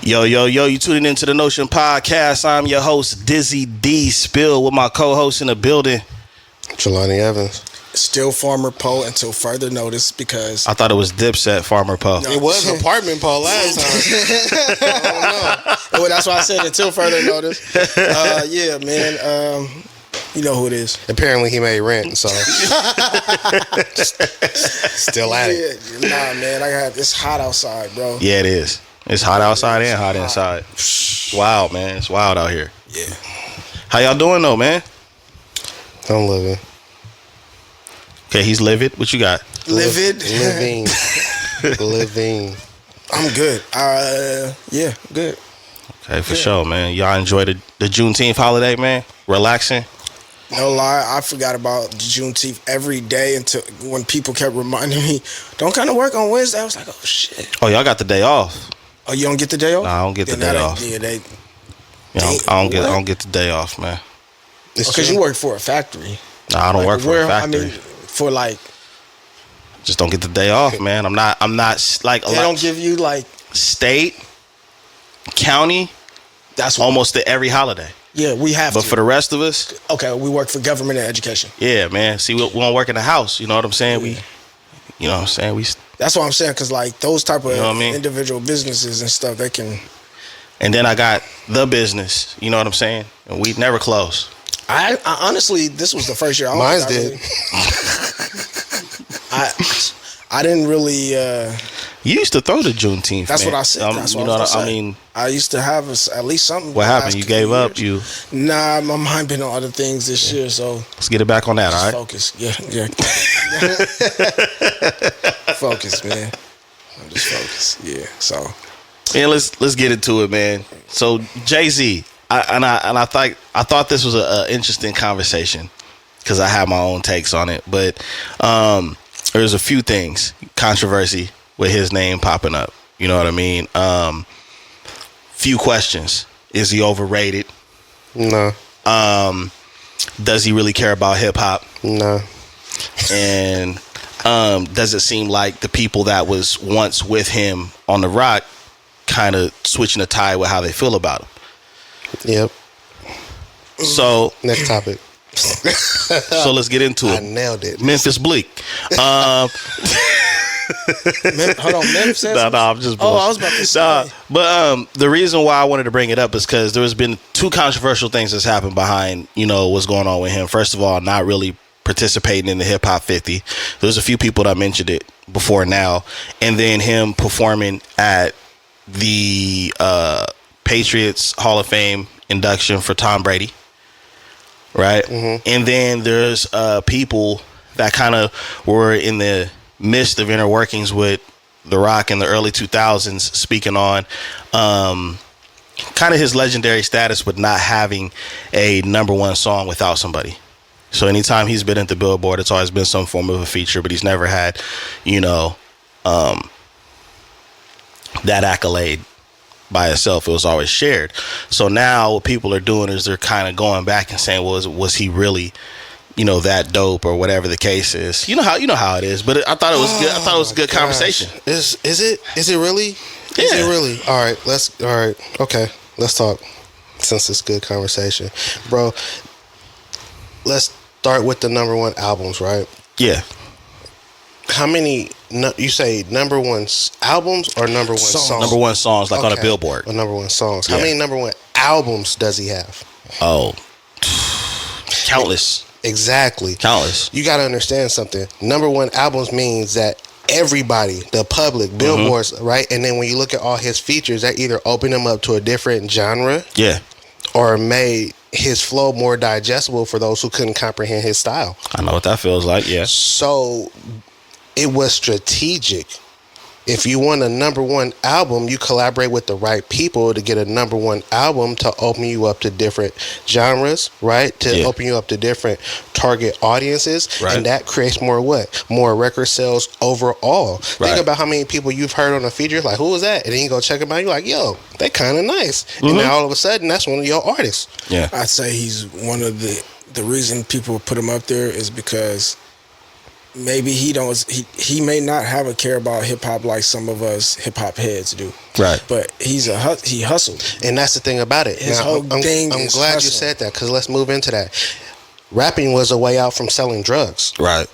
Yo, you tuning into the Notion Podcast. I'm your host, Dizzy Dspill, with my co-host in the building, Jelani Evans. Still Farmer Poe until further notice because... I thought it was Dipset Farmer Poe. No. It was Apartment Poe last time. I don't know. Well, that's why I said until further notice. Yeah, man. You know who it is. Apparently he made rent, so... Still at it. Nah, man. It's hot outside, bro. Yeah, it is. It's hot outside and hot inside. Wild, man. It's wild out here. Yeah. How y'all doing, though, man? I'm living. Okay, he's livid. What you got? Living. Living. I'm good. Yeah, good. Okay, for sure, man. Y'all enjoy the Juneteenth holiday, man? Relaxing? No lie, I forgot about Juneteenth every day until when people kept reminding me, don't kind of work on Wednesday. I was like, oh, shit. Oh, y'all got the day off? Oh, you don't get the day off? Nah, I don't get the day off. I don't get the day off, man. Because you work for a factory. Nah, I don't work for a factory. I mean, for like... Just don't get the day off, man. I'm not like... They don't give you like... State, county, that's almost every holiday. Yeah, we have But for the rest of us... Okay, we work for government and education. Yeah, man. See, we don't work in the house. You know what I'm saying? You know what I'm saying? That's what I'm saying, because like those type of individual businesses and stuff, they can... And then I got the business, you know what I'm saying? And we never close. I honestly, this was the first year. Mine did. I didn't really... You used to throw the Juneteenth, That's man. what I said. That's what I mean, I used to have at least something. What happened? You gave up? Nah, my mind been on other things this year, so... Let's get it back on that, all right? Focus. Yeah. Focus, man. I'm just focused. Yeah, so... Yeah, let's get into it, man. So, Jay-Z, I thought this was an interesting conversation because I have my own takes on it, but there's a few things, controversy with his name popping up. You know what I mean? Few questions. Is he overrated? No. Does he really care about hip hop? No. And does it seem like the people that was once with him on the rock kind of switching the tide with how they feel about him? Yep. So next topic. So let's get into it. I nailed it. Memphis Bleak. Hold on, Memphis. No, I'm just bullshit. I was about to say. But the reason why I wanted to bring it up is because there's been two controversial things that's happened behind, what's going on with him. First of all, not really participating in the Hip Hop 50. There's a few people that mentioned it before now, and then him performing at the Patriots Hall of Fame induction for Tom Brady, right? Mm-hmm. And then there's people that kind of were in the midst of inner workings with The Rock in the early 2000s, speaking on kind of his legendary status with not having a number one song without somebody. So anytime he's been at the Billboard, it's always been some form of a feature, but he's never had, that accolade by itself. It was always shared. So now what people are doing is they're kind of going back and saying, was he really, that dope or whatever the case is? You know how it is. But I thought it was good. I thought it was a good conversation. Is it really? Yeah. Is it really? All right. Okay. Let's talk. Since it's good conversation, bro. Let's start with the number one albums, right? Yeah. How many? You say number one albums or number one songs? Number one songs, like on a Billboard. Or number one songs. Yeah. How many number one albums does he have? Oh, countless. Exactly. Countless. You got to understand something. Number one albums means that everybody, the public, Billboards, right? And then when you look at all his features, that either opened him up to a different genre, yeah, or made his flow more digestible for those who couldn't comprehend his style. I know what that feels like. Yeah. So it was strategic. If you want a number one album, you collaborate with the right people to get a number one album to open you up to different genres, right? To open you up to different target audiences. Right. And that creates more what? More record sales overall. Right. Think about how many people you've heard on a feature, like, who was that? And then you go check them out, you're like, yo, they kind of nice. Mm-hmm. And then all of a sudden, that's one of your artists. Yeah. I'd say he's one of the reason people put him up there is because maybe he may not have a care about hip hop like some of us hip hop heads do. Right. But he hustled. And that's the thing about it. His whole thing I'm is glad hustle. you said that, because let's move into that. Rapping was a way out from selling drugs. Right.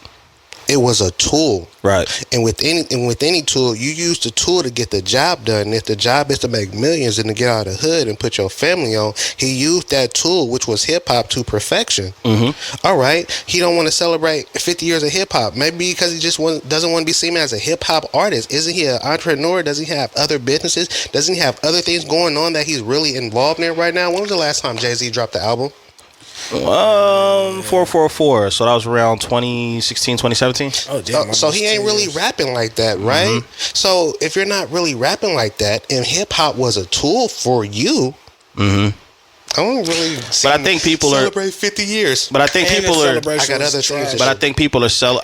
It was a tool. Right. And with any tool, you use the tool to get the job done. If the job is to make millions and to get out of the hood and put your family on, he used that tool, which was hip hop, to perfection. Mm-hmm. All right. He don't want to celebrate 50 years of hip hop. Maybe because he just doesn't want to be seen as a hip hop artist. Isn't he an entrepreneur? Does he have other businesses? Doesn't he have other things going on that he's really involved in right now? When was the last time Jay-Z dropped the album? 444. So that was around 2016, 2017. Oh, damn. So he ain't really rapping like that, right? Mm-hmm. So if you're not really rapping like that, and hip hop was a tool for you, I don't really. But I think people celebrate 50 years. But I think And people his are. celebration I got was other things trash. to But I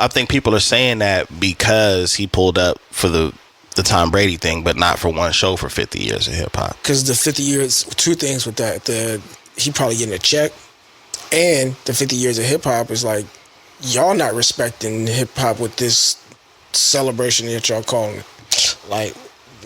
think people are saying that because he pulled up for the Tom Brady thing, but not for one show for 50 years of hip hop. Because the 50 years, two things with that. He probably getting a check, and the 50 years of hip hop is like, y'all not respecting hip hop with this celebration that y'all calling it. Like,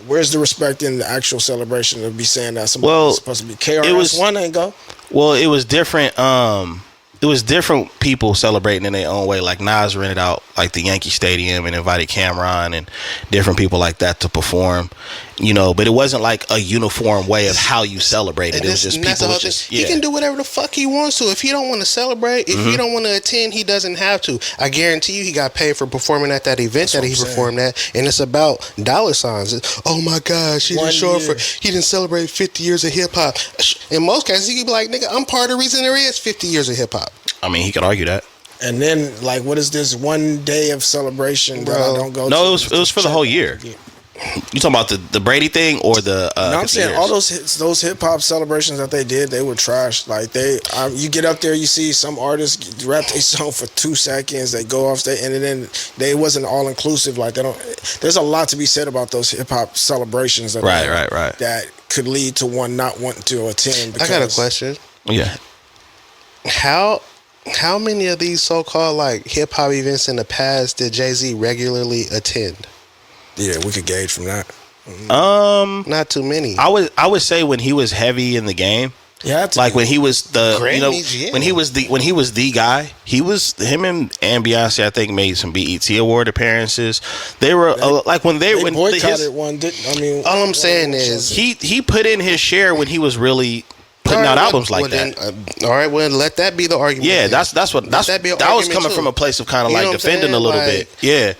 where's the respect in the actual celebration to be saying that somebody's supposed to be KRS-One ain't go? Well, it was different. It was different people celebrating in their own way. Like Nas rented out like the Yankee Stadium and invited Cameron and different people like that to perform. You know, but it wasn't like a uniform way of how you celebrated. It was just people. He can do whatever the fuck he wants to. If he don't want to celebrate, if he don't want to attend, he doesn't have to. I guarantee you, he got paid for performing at that event that he performed at, and it's about dollar signs. Oh my gosh, he didn't celebrate 50 years of hip hop. In most cases, he could be like, nigga, I'm part of the reason there is 50 years of hip hop. I mean, he could argue that. And then, like, what is this one day of celebration that I don't go to? No, it was for the whole year. You talking about the Brady thing or the? No, I'm saying all those hip hop celebrations that they did, they were trash. Like you get up there, you see some artists rap a song for 2 seconds, they go off stage, and then they wasn't all inclusive. Like they don't. There's a lot to be said about those hip hop celebrations. That Right. That could lead to one not wanting to attend. I got a question. Yeah. How many of these so-called like hip hop events in the past did Jay-Z regularly attend? Yeah, we could gauge from that. Not too many. I would say when he was heavy in the game. Yeah, like when he was Grammys, when he was the guy, him and Beyonce, I think, made some BET Award appearances. They were like when they boycotted one. All I'm saying is he put in his share when he was really putting out albums like that. All right, well, let that be the argument. Yeah, that was coming from a place of kind of like defending a little bit. Yeah,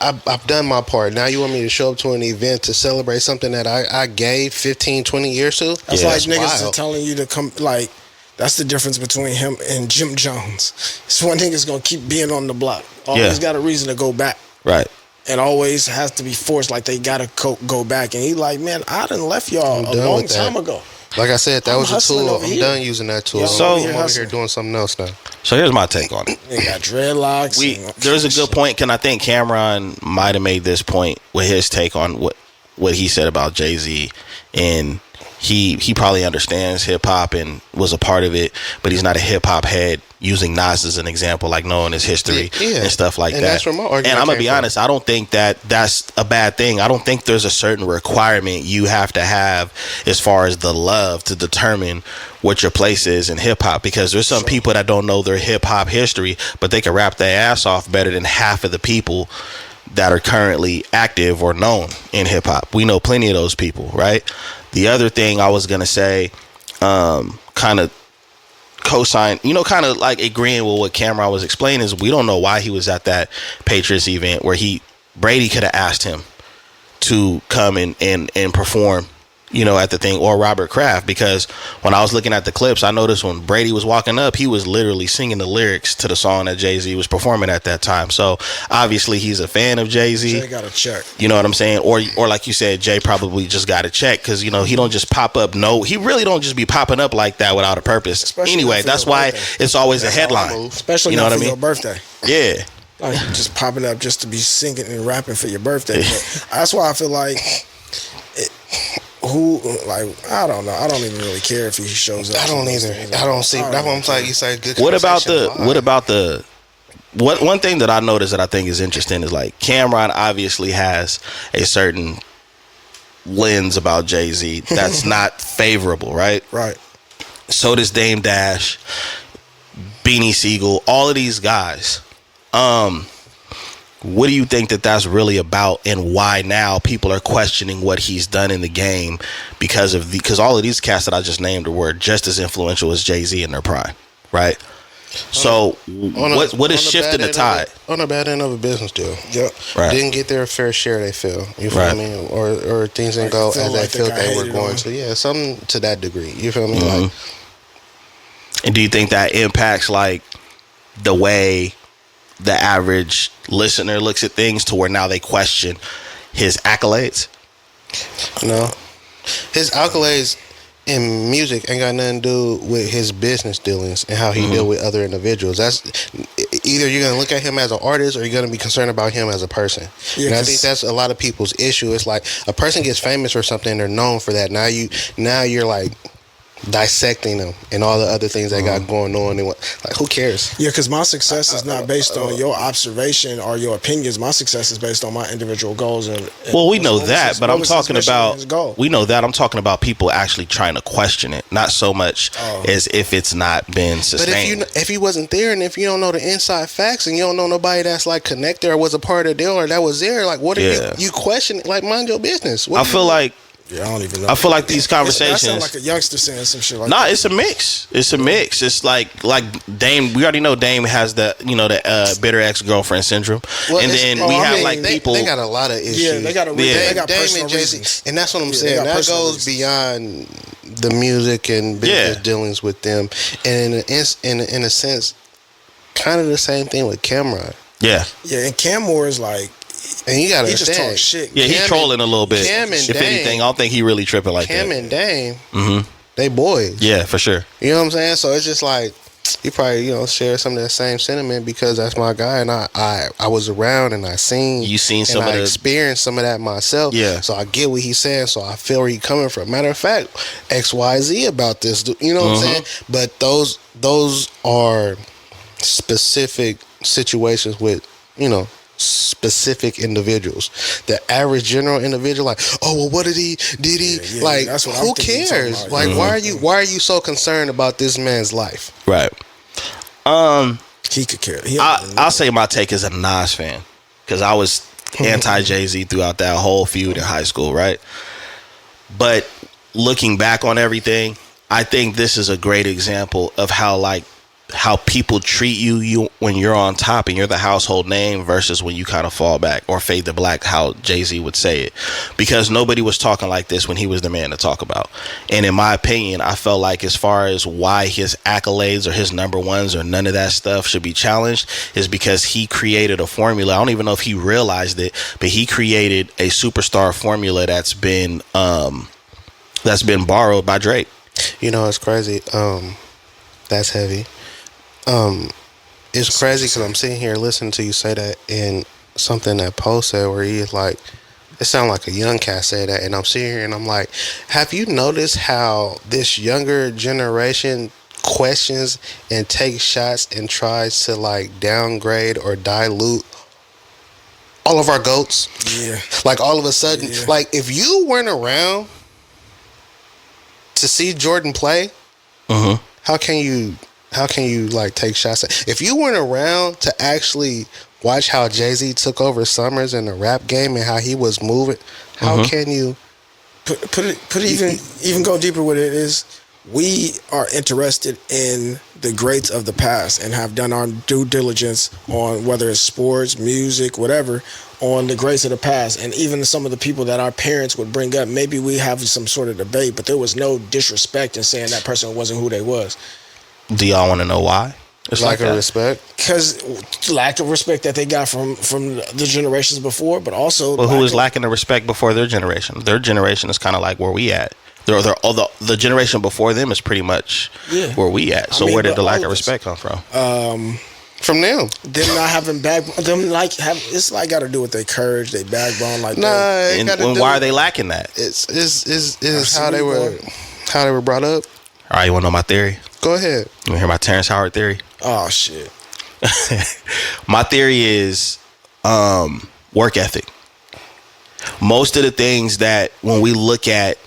I've done my part. Now you want me to show up to an event to celebrate something that I gave 15, 20 years to? That's like niggas are telling you to come. Like, that's the difference between him and Jim Jones. This one nigga's gonna keep being on the block. Always got a reason to go back. Right. And always has to be forced. Like they gotta go back. And he like, man, I done left y'all a long time ago. Like I said, that was a tool. I'm done using that tool. So I'm over here doing something else now. So here's my take on it. They got dreadlocks. There's a good point. I think Cameron might have made this point with his take on what he said about Jay-Z, and he probably understands hip hop and was a part of it, but he's not a hip hop head. Using Nas as an example, like knowing his history and stuff like that. That's where my argument and I'm gonna be honest, I don't think that's a bad thing. I don't think there's a certain requirement you have to have as far as the love to determine what your place is in hip hop. Because there's some people that don't know their hip hop history, but they can rap their ass off better than half of the people that are currently active or known in hip hop. We know plenty of those people, right? The other thing I was gonna say, kind of co-sign, kind of like agreeing with what Cameron was explaining, is we don't know why he was at that Patriots event where Brady could have asked him to come and perform, at the thing, or Robert Kraft, because when I was looking at the clips, I noticed when Brady was walking up, he was literally singing the lyrics to the song that Jay-Z was performing at that time. So obviously he's a fan of Jay-Z. Jay got a check. You know what I'm saying? Or like you said, Jay probably just got a check because, he don't just pop up. No, he really don't just be popping up like that without a purpose. Especially anyway, that's why it's always a headline. Especially not for your birthday. Yeah. Like just popping up just to be singing and rapping for your birthday. But that's why I feel like I don't know. I don't even really care if he shows up. I don't either. I don't see. That's what I'm saying. You say good. What about the one thing that I noticed that I think is interesting is like Cameron obviously has a certain lens about Jay-Z that's not favorable, right? Right. So does Dame Dash, Beanie Siegel, all of these guys. What do you think that that's really about, and why now people are questioning what he's done in the game because all of these cats that I just named were just as influential as Jay-Z in their prime, right? So what is shifting the tide? On the bad end of a business deal. Yep. Right. Didn't get their fair share, they feel. You feel Right. me? Or things didn't go as they felt they were going to. Yeah, something to that degree. You feel me? Mm-hmm. Like, and do you think that impacts like the way the average listener looks at things, to where now they question his accolades? no. His accolades in music ain't got nothing to do with his business dealings and how he deal with other individuals. That's either you're gonna look at him as an artist, or you're gonna be concerned about him as a person. Yeah, and I think that's a lot of people's issue. It's like a person gets famous for something, they're known for that. Now you're like dissecting them and all the other things they got going on, and like, who cares? Yeah, because my success is not based on your observation or your opinions. My success is based on my individual goals. And Well, we know that, but I'm talking about, we I'm talking about people actually trying to question it, not so much as if it's not been sustained. But if he wasn't there, and if you don't know the inside facts, and you don't know nobody that's like connected or was a part of the deal or that was there, like, what are you questioning? Like, mind your business. I feel like I don't even know. I feel like these conversations. That sound like a youngster saying some shit like Nah, that. it's a mix. It's a mix. It's like Dame. We already know Dame has the bitter ex-girlfriend syndrome, and then we have like people. They got a lot of issues. Yeah, they got Dame personal and Jay-Z, reasons. and that's what I'm Yeah, saying. they got That personal goes reasons. beyond the music and business dealings with them, and in a sense, kind of the same thing with Cameron. Yeah, And Cam Moore is like, And you gotta he just understand, talks shit. yeah, he's Cam trolling a little bit. Cam and If Dame- anything, I don't think he really tripping like Cam that. and Dame, they boys. Yeah, for sure. You know what I'm saying? So it's just like, he probably, share some of that same sentiment because that's my guy, and I was around and I seen. You seen some and of I the experienced some of that myself. Yeah. So I get what he's saying. So I feel where he's coming from. Matter of fact, XYZ about this. You know what I'm saying? But those are specific situations with specific individuals. The average general individual, like, oh well, what did he Yeah, like? that's what I'm who thinking, cares? talking about. Like, why are you so concerned about this man's life? right. He could care. I'll say my take as a Nas fan, because I was anti Jay-Z throughout that whole feud in high school, right? But looking back on everything, I think this is a great example of how people treat you when you're on top and you're the household name versus when you kind of fall back or fade to black, how Jay-Z would say it. Because nobody was talking like this when he was the man to talk about. And in my opinion, I felt like as far as why his accolades or his number ones or none of that stuff should be challenged is because he created a formula. I don't even know if he realized it, but he created a superstar formula that's been borrowed by Drake. It's crazy. That's heavy. It's crazy because I'm sitting here listening to you say that, and something that Poe said where he's like, it sounded like a young cat said that, and I'm sitting here and I'm like, have you noticed how this younger generation questions and takes shots and tries to like downgrade or dilute all of our goats? Yeah. Like, all of a sudden, like, if you weren't around to see Jordan play, how can you like take shots at? If you weren't around to actually watch how Jay-Z took over Summers in the rap game and how he was moving, how can you put it even go deeper with it is, we are interested in the greats of the past and have done our due diligence on whether it's sports, music, whatever, on the greats of the past. And even some of the people that our parents would bring up, maybe we have some sort of debate, but there was no disrespect in saying that person wasn't who they was. Do y'all want to know why? It's lack like of that. respect? Because lack of respect that they got from the generations before, but also Well, who was lacking the respect before their generation? Their generation is kind of like where we at. The generation before them is pretty much where we at. So where did the lack of respect come from? From them. Them not having it's like got to do with their courage, their backbone, like Nah, it gotta do why are with- they lacking that? It's how they were brought up. All right, you want to know my theory? Go ahead. You want to hear my Terrence Howard theory? Oh shit. My theory is work ethic. Most of the things that when we look at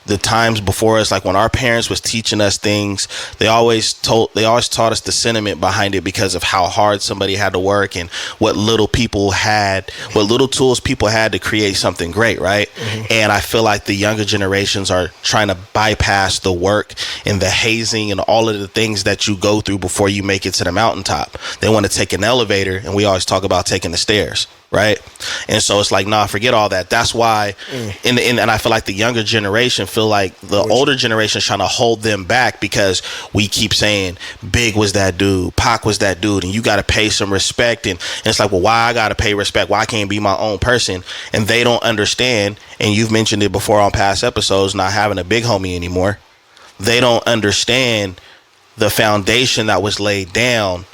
the times before us, like when our parents was teaching us things, they always taught us the sentiment behind it because of how hard somebody had to work and what little tools people had to create something great, right? And I feel like the younger generations are trying to bypass the work and the hazing and all of the things that you go through before you make it to the mountaintop. They want to take an elevator, and we always talk about taking the stairs, right? And so it's like, nah, forget all that. That's why and I feel like the younger generation feel like the older generation is trying to hold them back because we keep saying Big was that dude, Pac was that dude, and you got to pay some respect. And it's like, well, why I got to pay respect? Why I can't be my own person? And they don't understand, and you've mentioned it before on past episodes, not having a big homie anymore. They don't understand the foundation that was laid down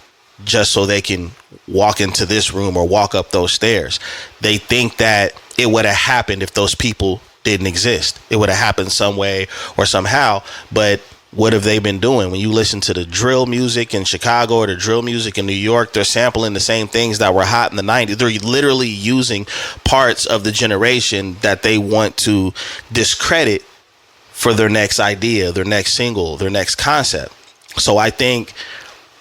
just so they can walk into this room or walk up those stairs. They think that it would have happened if those people didn't exist. It would have happened some way or somehow. But what have they been doing? When you listen to the drill music in Chicago or the drill music in New York, they're sampling the same things that were hot in the 90s. They're literally using parts of the generation that they want to discredit for their next idea, their next single, their next concept. So I think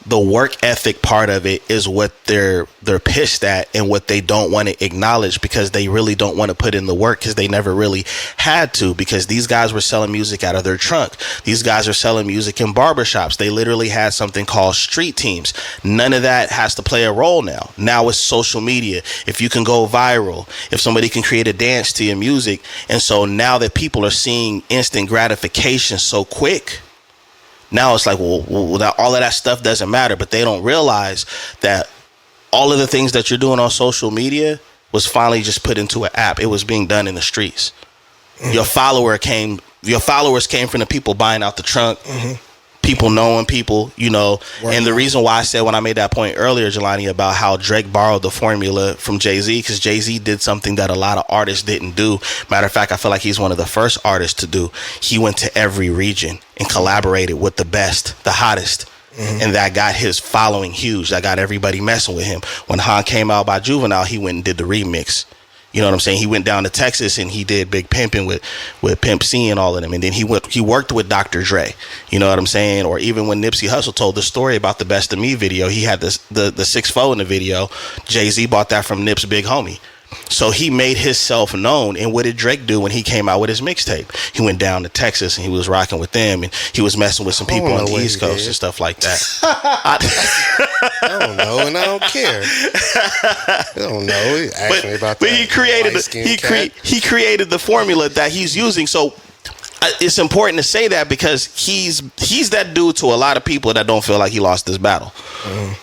the work ethic part of it is what they're pissed at and what they don't want to acknowledge because they really don't want to put in the work because they never really had to, because these guys were selling music out of their trunk. These guys are selling music in barbershops. They literally had something called street teams. None of that has to play a role now. Now it's social media. If you can go viral, if somebody can create a dance to your music. And so now that people are seeing instant gratification so quick, now it's like, well, all of that stuff doesn't matter. But they don't realize that all of the things that you're doing on social media was finally just put into an app. It was being done in the streets. Your followers came from the people buying out the trunk, people knowing people, you know. And the reason why I said when I made that point earlier, Jelani, about how Drake borrowed the formula from Jay-Z, because Jay-Z did something that a lot of artists didn't do. Matter of fact, I feel like he's one of the first artists to do. He went to every region and collaborated with the best, the hottest. And that got his following huge. That got everybody messing with him. When Han came out by Juvenile, he went and did the remix. You know what I'm saying? He went down to Texas and he did Big Pimpin' with Pimp C and all of them. And then he worked with Dr. Dre. You know what I'm saying? Or even when Nipsey Hussle told the story about the Best of Me video, he had the 6'4" in the video. Jay-Z bought that from Nip's big homie. So he made himself known. And what did Drake do when he came out with his mixtape? He went down to Texas and he was rocking with them, and he was messing with some people on the East Coast and stuff like that. I don't know, and I don't care. I don't know. He asked me about that. But he created the formula that he's using. So it's important to say that because he's that dude to a lot of people that don't feel like he lost this battle.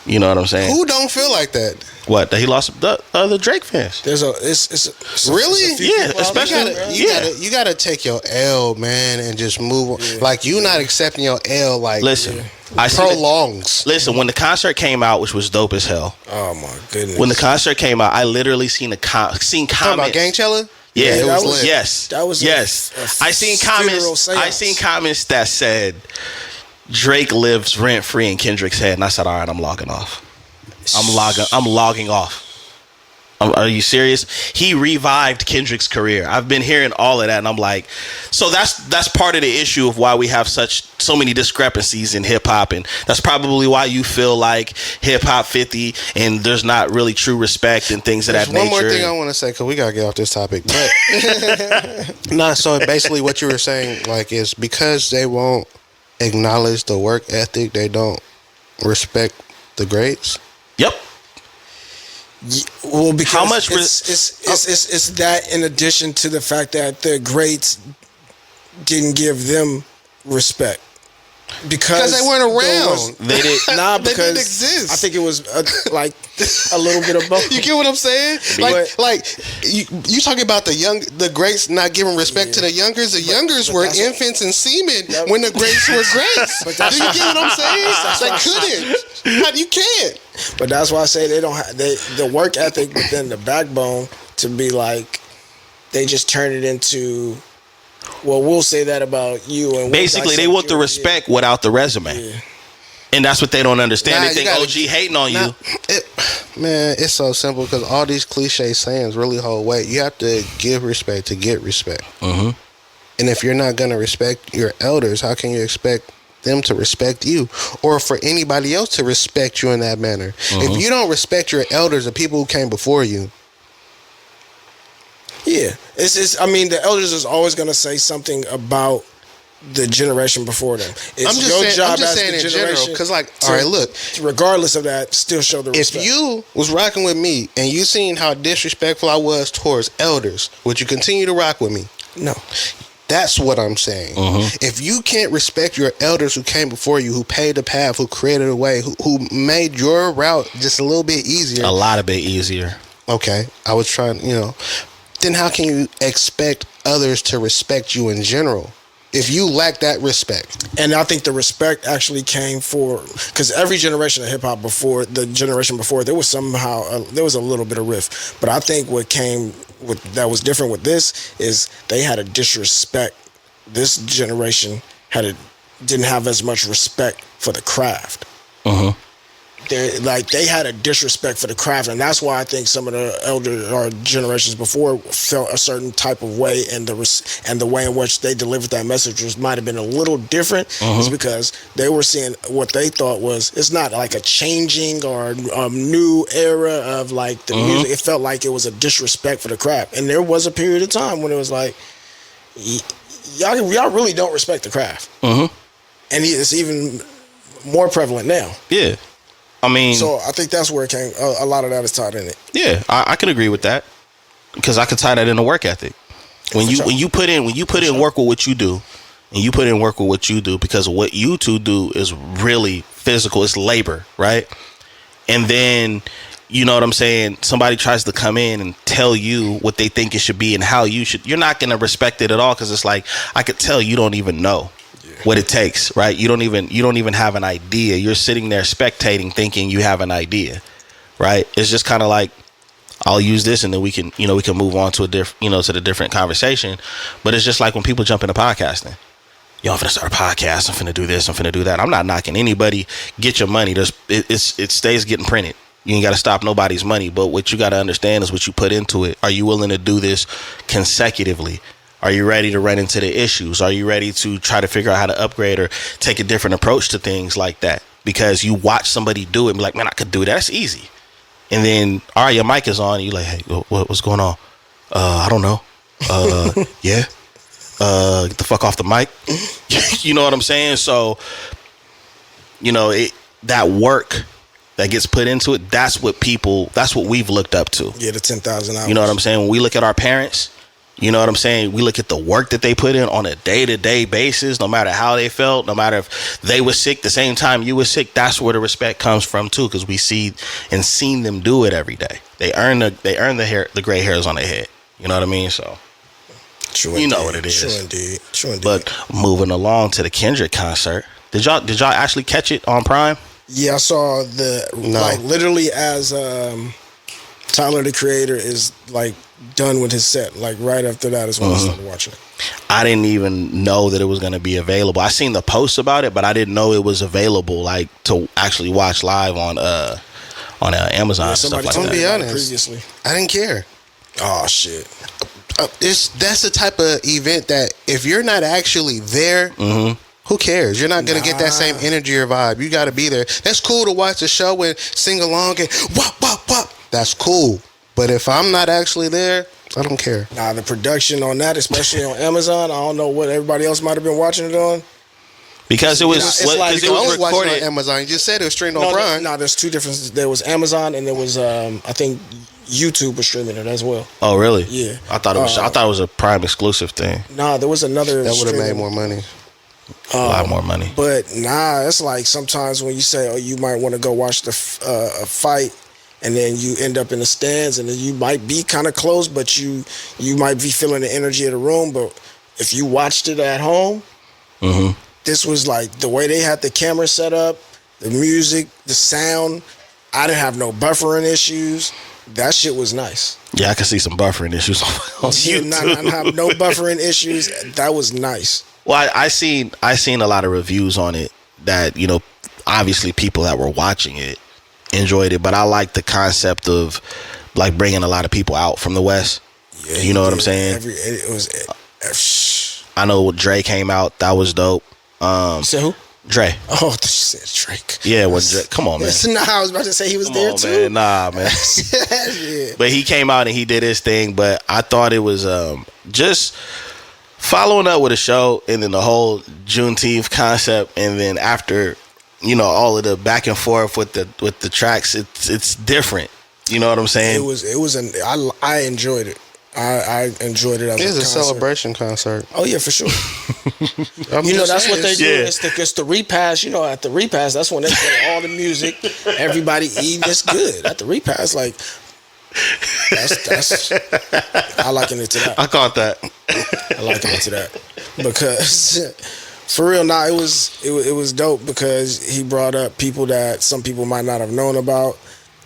You know what I'm saying? Who don't feel like that? What, that he lost the Drake fans? It's really, yeah. Especially you gotta take your L, man, and just move on. Yeah. Like, you not accepting your L, like, listen. I prolongs. Listen, when the concert came out, which was dope as hell. Oh my goodness! When the concert came out, I literally seen comments. Talking about Gang Chella? Yeah, it was lit. Yes, that was I seen comments. I seen comments that said Drake lives rent free in Kendrick's head, and I said, all right, I'm logging off. I'm logging off. Are you serious? He revived Kendrick's career. I've been hearing all of that, and I'm like, so that's part of the issue of why we have so many discrepancies in hip hop, and that's probably why you feel like hip hop 50 and there's not really true respect and things of that nature. One more thing I want to say, because we gotta get off this topic, but so basically what you were saying, like, is because they won't acknowledge the work ethic, they don't respect the greats. Yep. Well, because how much it's that, in addition to the fact that the greats didn't give them respect because they weren't around. They did not because they didn't exist. I think it was like a little bit of both. You get what I'm saying? Like you talking about the greats not giving respect to the youngers. The youngers were infants and semen when the greats were greats. Do you get what I'm saying? They couldn't. You can't. But that's why I say they don't have the work ethic within the backbone to be like, they just turn it into, well, we'll say that about you. And basically, they want the respect without the resume. Yeah. And that's what they don't understand. Nah, they think OG hating on you. Man, it's so simple because all these cliche sayings really hold weight. You have to give respect to get respect. Mm-hmm. And if you're not going to respect your elders, how can you expect them to respect you, or for anybody else to respect you in that manner? Mm-hmm. If you don't respect your elders, the people who came before you. Yeah, it's. I mean, the elders is always going to say something about the generation before them. It's I'm just saying in general, because all right, look, regardless of that, still show the respect. If you was rocking with me and you seen how disrespectful I was towards elders, would you continue to rock with me? No. That's what I'm saying. Mm-hmm. If you can't respect your elders who came before you, who paved the path, who created a way, who made your route just a little bit easier. A lot of bit easier. Okay, I was trying, then how can you expect others to respect you in general if you lack that respect? And I think the respect actually came because every generation of hip hop before the generation before, there was there was a little bit of riff. But I think what came that was different with this is they had a disrespect. This generation didn't have as much respect for the craft. Mm-hmm. They had a disrespect for the craft, and that's why I think some of the elder or generations before felt a certain type of way, and the way in which they delivered that message might have been a little different. Mm-hmm. Is because they were seeing what they thought was, it's not like a changing or a new era of like the music. It felt like it was a disrespect for the craft, and there was a period of time when it was like, y'all really don't respect the craft, and it's even more prevalent now. Yeah. I mean, so I think that's where it came. A lot of that is tied in it. Yeah, I can agree with that, because I could tie that into work ethic. When you put in work with what you do, and you put in work with what you do, because what you two do is really physical. It's labor, right? And then, you know what I'm saying, somebody tries to come in and tell you what they think it should be and how you should. You're not going to respect it at all, because it's like, I could tell you don't even know what it takes, right? You don't even have an idea. You're sitting there spectating, thinking you have an idea, right? It's just kind of like, I'll use this, and then we can move on to to the different conversation. But it's just like when people jump into podcasting. I'm finna start a podcast. I'm finna do this. I'm finna do that. I'm not knocking anybody. Get your money. It stays getting printed. You ain't got to stop nobody's money. But what you got to understand is what you put into it. Are you willing to do this consecutively? Are you ready to run into the issues? Are you ready to try to figure out how to upgrade or take a different approach to things like that? Because you watch somebody do it and be like, man, I could do that. That's easy. And then, all right, your mic is on. And you're like, hey, what's going on? I don't know. Yeah. Get the fuck off the mic. You know what I'm saying? So, that work that gets put into it, that's what we've looked up to. Yeah, the 10,000 hours. You know what I'm saying? When we look at our parents, you know what I'm saying? We look at the work that they put in on a day-to-day basis, no matter how they felt, no matter if they were sick the same time you were sick. That's where the respect comes from too, because we see and seen them do it every day. They earn the gray hairs on their head. You know what I mean? So true, you know what it is. True indeed. But moving along to the Kendrick concert, did y'all actually catch it on Prime? Yeah, I saw literally as Tyler the Creator is like done with his set, like right after that is when I started watching it. I didn't even know that it was going to be available. I seen the posts about it, but I didn't know it was available, like to actually watch live on Amazon and stuff like that. I'm be honest, previously, I didn't care. Oh shit. That's the type of event that if you're not actually there, who cares? You're not gonna get that same energy or vibe. You got to be there. That's cool to watch the show and sing along and wop wop wop. That's cool. But if I'm not actually there, I don't care. Nah, the production on that, especially on Amazon, I don't know what everybody else might have been watching it on. Because it was, it was recorded on Amazon. You just said it was streamed on Prime. No, there's two differences. There was Amazon, and there was I think YouTube was streaming it as well. Oh, really? Yeah. I thought it was a Prime exclusive thing. Nah, there was another. That would have made more money. A lot more money. But nah, it's like sometimes when you say, oh, you might want to go watch a fight, and then you end up in the stands, and then you might be kind of close, but you might be feeling the energy of the room. But if you watched it at home, this was like the way they had the camera set up, the music, the sound. I didn't have no buffering issues. That shit was nice. Yeah, I can see some buffering issues on YouTube. I have no buffering issues. That was nice. Well, I seen a lot of reviews on it that, obviously people that were watching it enjoyed it, but I like the concept of like bringing a lot of people out from the West. Yeah, you know what I'm saying? I know Dre came out. That was dope. You said who? Dre. Oh, you said Drake. Yeah, when Dre, come on, man. Nah, I was about to say he was Come there on, too. Man. Nah, man. Yeah. But he came out and he did his thing. But I thought it was just following up with a show, and then the whole Juneteenth concept, and then after, you know, all of the back and forth with the tracks, it's different. You know what I'm saying? I enjoyed it. I enjoyed it as It's a concert. celebration concert. Oh yeah, for sure. You know, that's what they do. Yeah. It's the repast. You know, at the repast, that's when they play all the music. Everybody eating. It's good at the repast. Like that's I liken it to that. I caught that. I liken it to that because for real, it was dope because he brought up people that some people might not have known about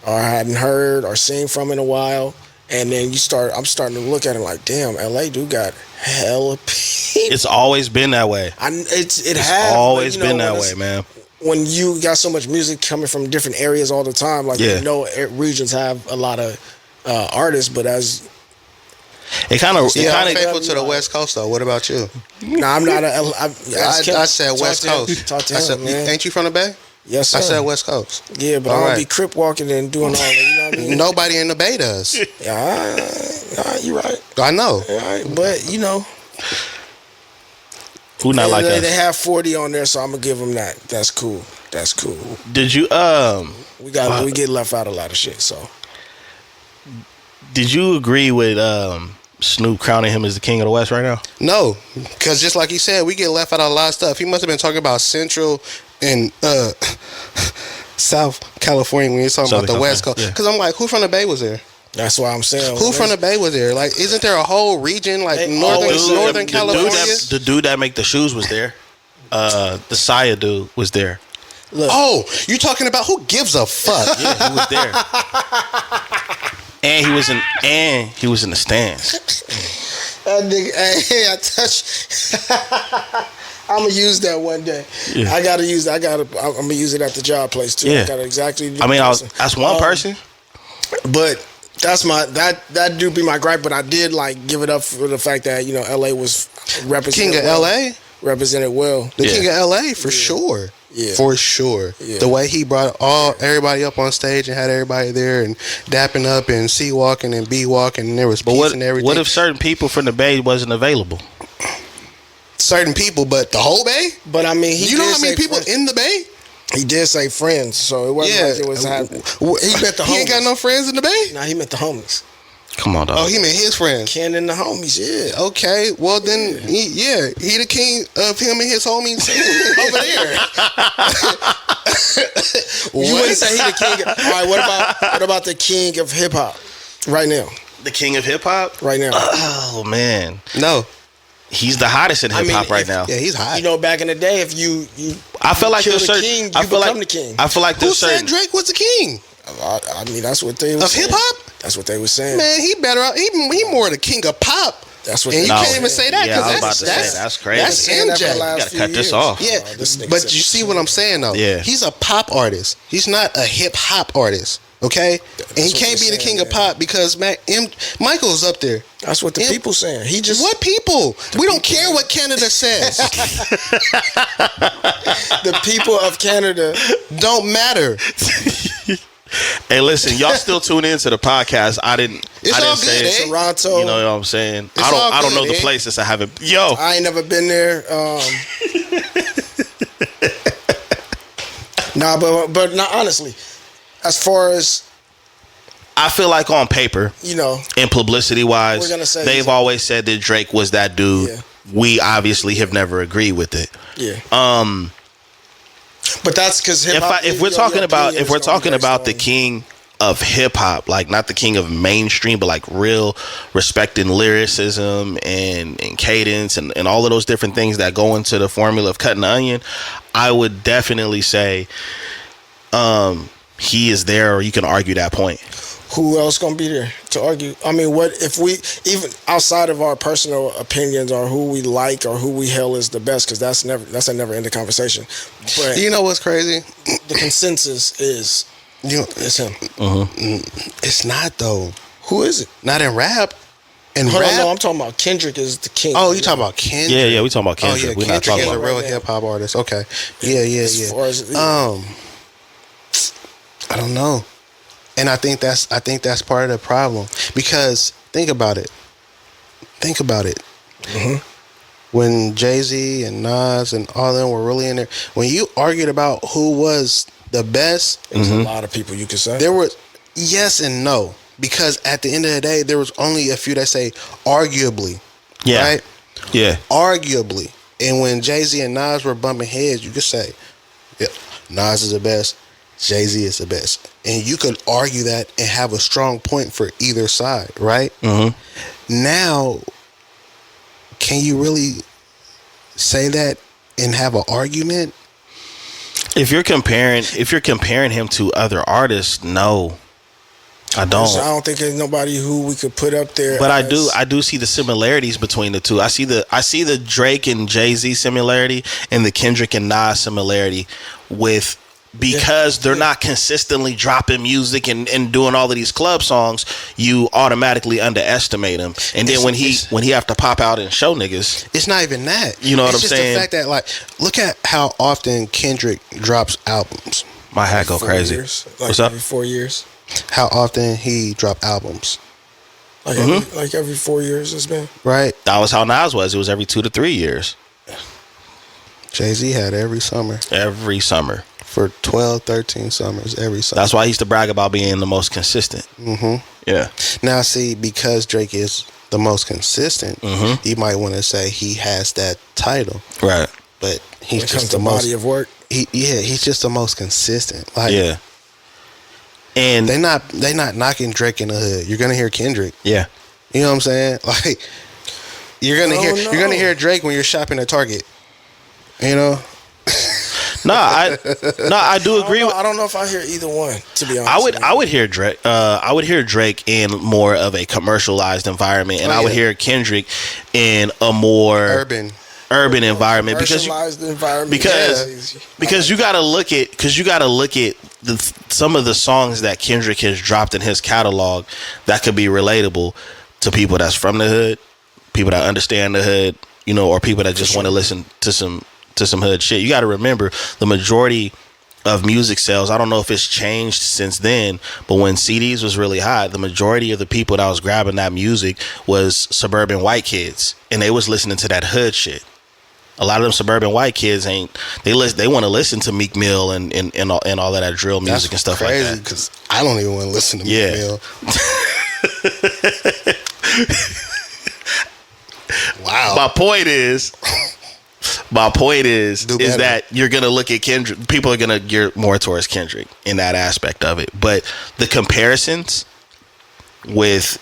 or hadn't heard or seen from in a while. And then I'm starting to look at it like, damn, LA dude got hella people. It's always been that way. It's always been that way, man. When you got so much music coming from different areas all the time, like Yeah. you know, regions have a lot of artists, but as It kind of I'm faithful to the West Coast though. What about you? I'm not I said West Coast. Talk to I him, said, man. ain't you from the Bay? Yes, sir. I said West Coast. Yeah, but All I don't right. be crip walking and doing all that. You know what I mean? Nobody in the Bay does. Yeah, you're right. I know. All right, but you know, who not like they us? have 40 on there, so I'm gonna give them that. That's cool. That's cool. Did you We get left out a lot of shit. So did you agree with Snoop crowning him as the king of the West right now? No, because just like he said, we get left out of a lot of stuff. He must have been talking about Central and South California when he was talking Southern about the West California, Coast. Because I'm like, who from the Bay was there? that's why I'm saying. Who from the Bay was there? Like, isn't there a whole region like They northern always- California? The dude that make the shoes was there. The Saya dude was there. Look, Oh, you talking about who gives a fuck? Yeah, he was there. And he was in the stands. that nigga, hey, I touched. I'm gonna use that one day. Yeah. I'm gonna use it at the job place too. Yeah. I gotta exactly. I mean, that's one person. But that's that do be my gripe. But I did like give it up for the fact that, you know, LA was represented. King of well, LA? represented well. The Yeah. King of LA for sure. Yeah. For sure. Yeah. The way he brought everybody up on stage and had everybody there and dapping up and C walking and B walking and there was peace and everything. What if certain people from the Bay wasn't available? Certain people, but the whole Bay? But I mean, You know how many people in the Bay? He did say friends, so it wasn't like it was. He meant the ain't got homies. no friends in the Bay? Nah, he meant the homies. Come on, dog. Oh, he meant his friends. Ken and the homies, yeah. Okay, well then, he the king of him and his homies over there. You wouldn't say he the king. All right, what about the king of hip hop right now? The king of hip hop? Right now, Oh man, No, he's the hottest in hip hop right now. yeah, he's hot. you know, back in the day, if you I feel like kill there's the certain. king, I you feel become like the king. I feel like Who there's said certain. Drake was the king I mean, that's what they was of hip hop? That's what they were saying. Man, he better. He more the king of pop. That's what. And you they can't said. even say that Yeah, I was because about to say that's crazy. That's Saying that for the MJ. last gotta few cut this years. off. Yeah, Oh, this nigga but said you see what I'm saying though. Yeah. He's a pop artist. He's not a hip hop artist. Okay, and he what can't be they're the king saying, of pop because Michael's up there. That's what the M- people saying. He just What people? We don't care what Canada says. the people of Canada. Don't matter. Hey, listen, y'all still tune in to the podcast. I didn't all say good, it. eh? Toronto. You know what I'm saying? It's all I don't know good, the eh? places I haven't. Yo, I ain't never been there. Nah, but not honestly. As far as, I feel like on paper you know, and publicity wise, We're gonna say they've he's- always said that Drake was that dude. Yeah. We obviously have never agreed with it. yeah. But that's because If we're talking about the king of hip hop, like not the king of mainstream, but like real respecting lyricism and cadence and all of those different things that go into the formula of cutting the onion, I would definitely say he is there, or you can argue that point. who else gonna be there to argue? I mean, what if we, even outside of our personal opinions or who we like or who we hail is the best, because that's a never ending conversation. But You know what's crazy? the consensus is it's him. It's not though. Who is it? Not in rap. In Hold rap. on, no, I'm talking about Kendrick is the king. Oh, you talking about Kendrick? Yeah, we talking about Kendrick. Oh yeah, We're not Kendrick talking is a about real right now. hip hop artist. Okay. Yeah. As far as- I don't know. And I think that's part of the problem, because think about it. When Jay-Z and Nas and all them were really in there, when you argued about who was the best, There's a lot of people you could say. there was yes and no, because at the end of the day, there was only a few that say arguably, Yeah. right? Yeah. Arguably. And when Jay-Z and Nas were bumping heads, you could say, yeah, Nas is the best, Jay-Z is the best. And you could argue that and have a strong point for either side, right? Now, can you really say that and have an argument? If you're comparing him to other artists, no. I don't. So I don't think there's nobody who we could put up there. But as- I do see the similarities between the two. I see the Drake and Jay-Z similarity and the Kendrick and Nas similarity because they're not consistently dropping music and doing all of these club songs, you automatically underestimate him. And then when he have to pop out and show niggas, It's not even that. You know what it's I'm just saying? the fact that, like, look at how often Kendrick drops albums. my hat go 4 crazy. years, What's up? Every 4 years. How often he dropped albums, Like every 4 years it's been. right? That was how Nas was. It was every 2 to 3 years. Jay-Z had every summer Every summer. for 12, 13 summers, every summer. That's why he used to brag about being the most consistent. Yeah. Now, see, because Drake is the most consistent, you might want to say he has that title, Right. but he's When it comes just to the most. body of work. He's just the most consistent. Like, Yeah. And they not knocking Drake in the hood. You're gonna hear Kendrick. yeah. You know what I'm saying? Like, you're No. gonna hear Drake when you're shopping at Target. You know. No, I do agree with. I don't know if I hear either one, to be honest. I would hear Drake. I would hear Drake in more of a commercialized environment, and I would hear Kendrick in a more Urban. environment because Commercialized environment. because you got to look at some of the songs that Kendrick has dropped in his catalog that could be relatable to people that's from the hood, people that understand the hood, or people that just want to listen to some hood shit. You got to remember the majority of music sales. I don't know if it's changed since then, but when CDs was really hot, the majority of the people that was grabbing that music was suburban white kids, and they was listening to that hood shit. A lot of them suburban white kids they want to listen to Meek Mill and all of that drill music and stuff crazy, like that. because I don't even want to listen to Meek Mill. Wow. My point is Do better. that you're gonna look at Kendrick. People are gonna gear more towards Kendrick in that aspect of it. But the comparisons with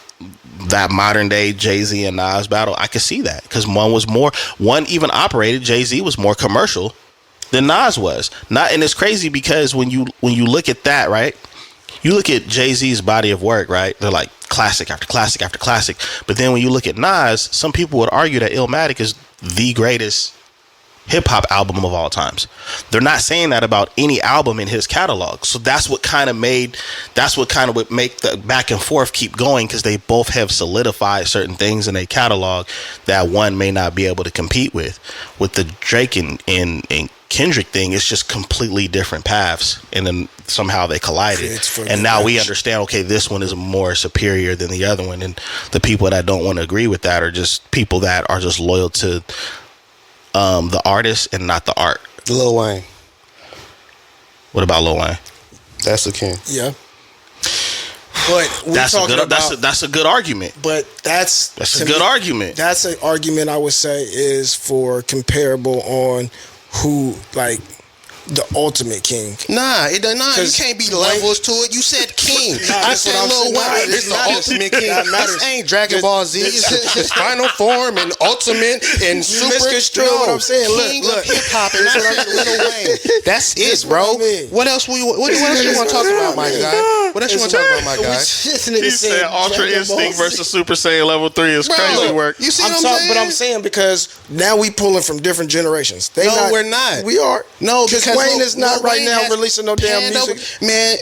that modern day Jay-Z and Nas battle, I could see that, because one even operated. Jay-Z was more commercial than Nas was. And it's crazy because when you look at that, right? You look at Jay-Z's body of work, right? They're like classic after classic after classic. But then when you look at Nas, some people would argue that Illmatic is the greatest hip hop album of all times. They're not saying that about any album in his catalog. So that's what kind of would make the back and forth keep going, because they both have solidified certain things in a catalog that one may not be able to compete with. With the Drake and Kendrick thing, it's just completely different paths, and then somehow they collided, and now we understand, okay, this one is more superior than the other one, and the people that don't want to agree with that are just people that are just loyal to the artist and not the art. Lil Wayne. What about Lil Wayne? That's the king. Yeah. But That's a good argument. But that's a good argument. That's an argument I would say is for comparable on who the ultimate king. Nah, you can't be levels to it. You said king. I said Lil Wayne is the ultimate king. This ain't Dragon Ball Z. It's final form and ultimate and super. Misconstrue what I'm saying. Look, hip hop and Lil Wayne. That's it, bro. What else you want to talk about, my guy? What else you want to talk about, my guy? He said Ultra Instinct versus Super Saiyan Level 3 is crazy work. You see what I'm saying? But I'm saying because now we pulling from different generations. We're not. We are. No, because Wayne is not right now releasing no damn music. Man,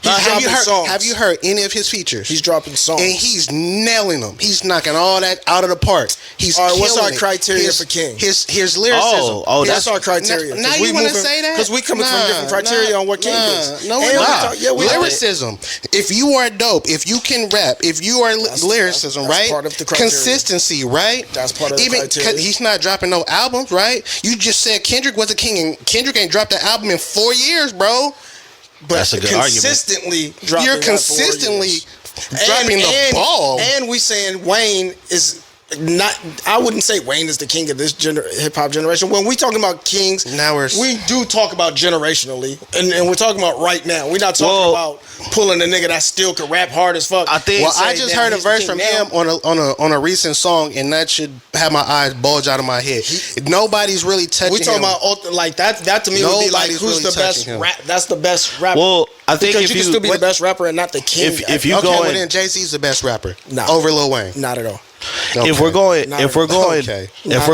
have you heard any of his features? He's dropping songs. And he's nailing them. He's knocking all that out of the park. He's all right, killing what's our criteria for King? His lyricism. That's our criteria. Now you want to say that? Because we coming from different criteria on what King is. No, we're not. Lyricism. If you are dope, if you can rap, if you are lyricism, right? Part of the criteria. Consistency, right? That's part of the criteria. Even he's not dropping no albums, right? You just said Kendrick was a king, and Kendrick ain't dropped an album in 4 years, bro. But that's a good consistently argument. You're consistently dropping the ball. And we saying Wayne is not. I wouldn't say Wayne is the king of this hip hop generation. When we talking about kings, we do talk about generationally, and we're talking about right now. We're not talking about pulling a nigga that still could rap hard as fuck. I just heard a verse from him on a recent song, and that should have my eyes bulge out of my head. Nobody's really touching. We talking about like that. That to me would be like who's the best rap. That's the best rapper. Well, I think because you can still be the best rapper and not the king. If you go, then Jay-Z's the best rapper over Lil Wayne. Not at all. Okay. If we're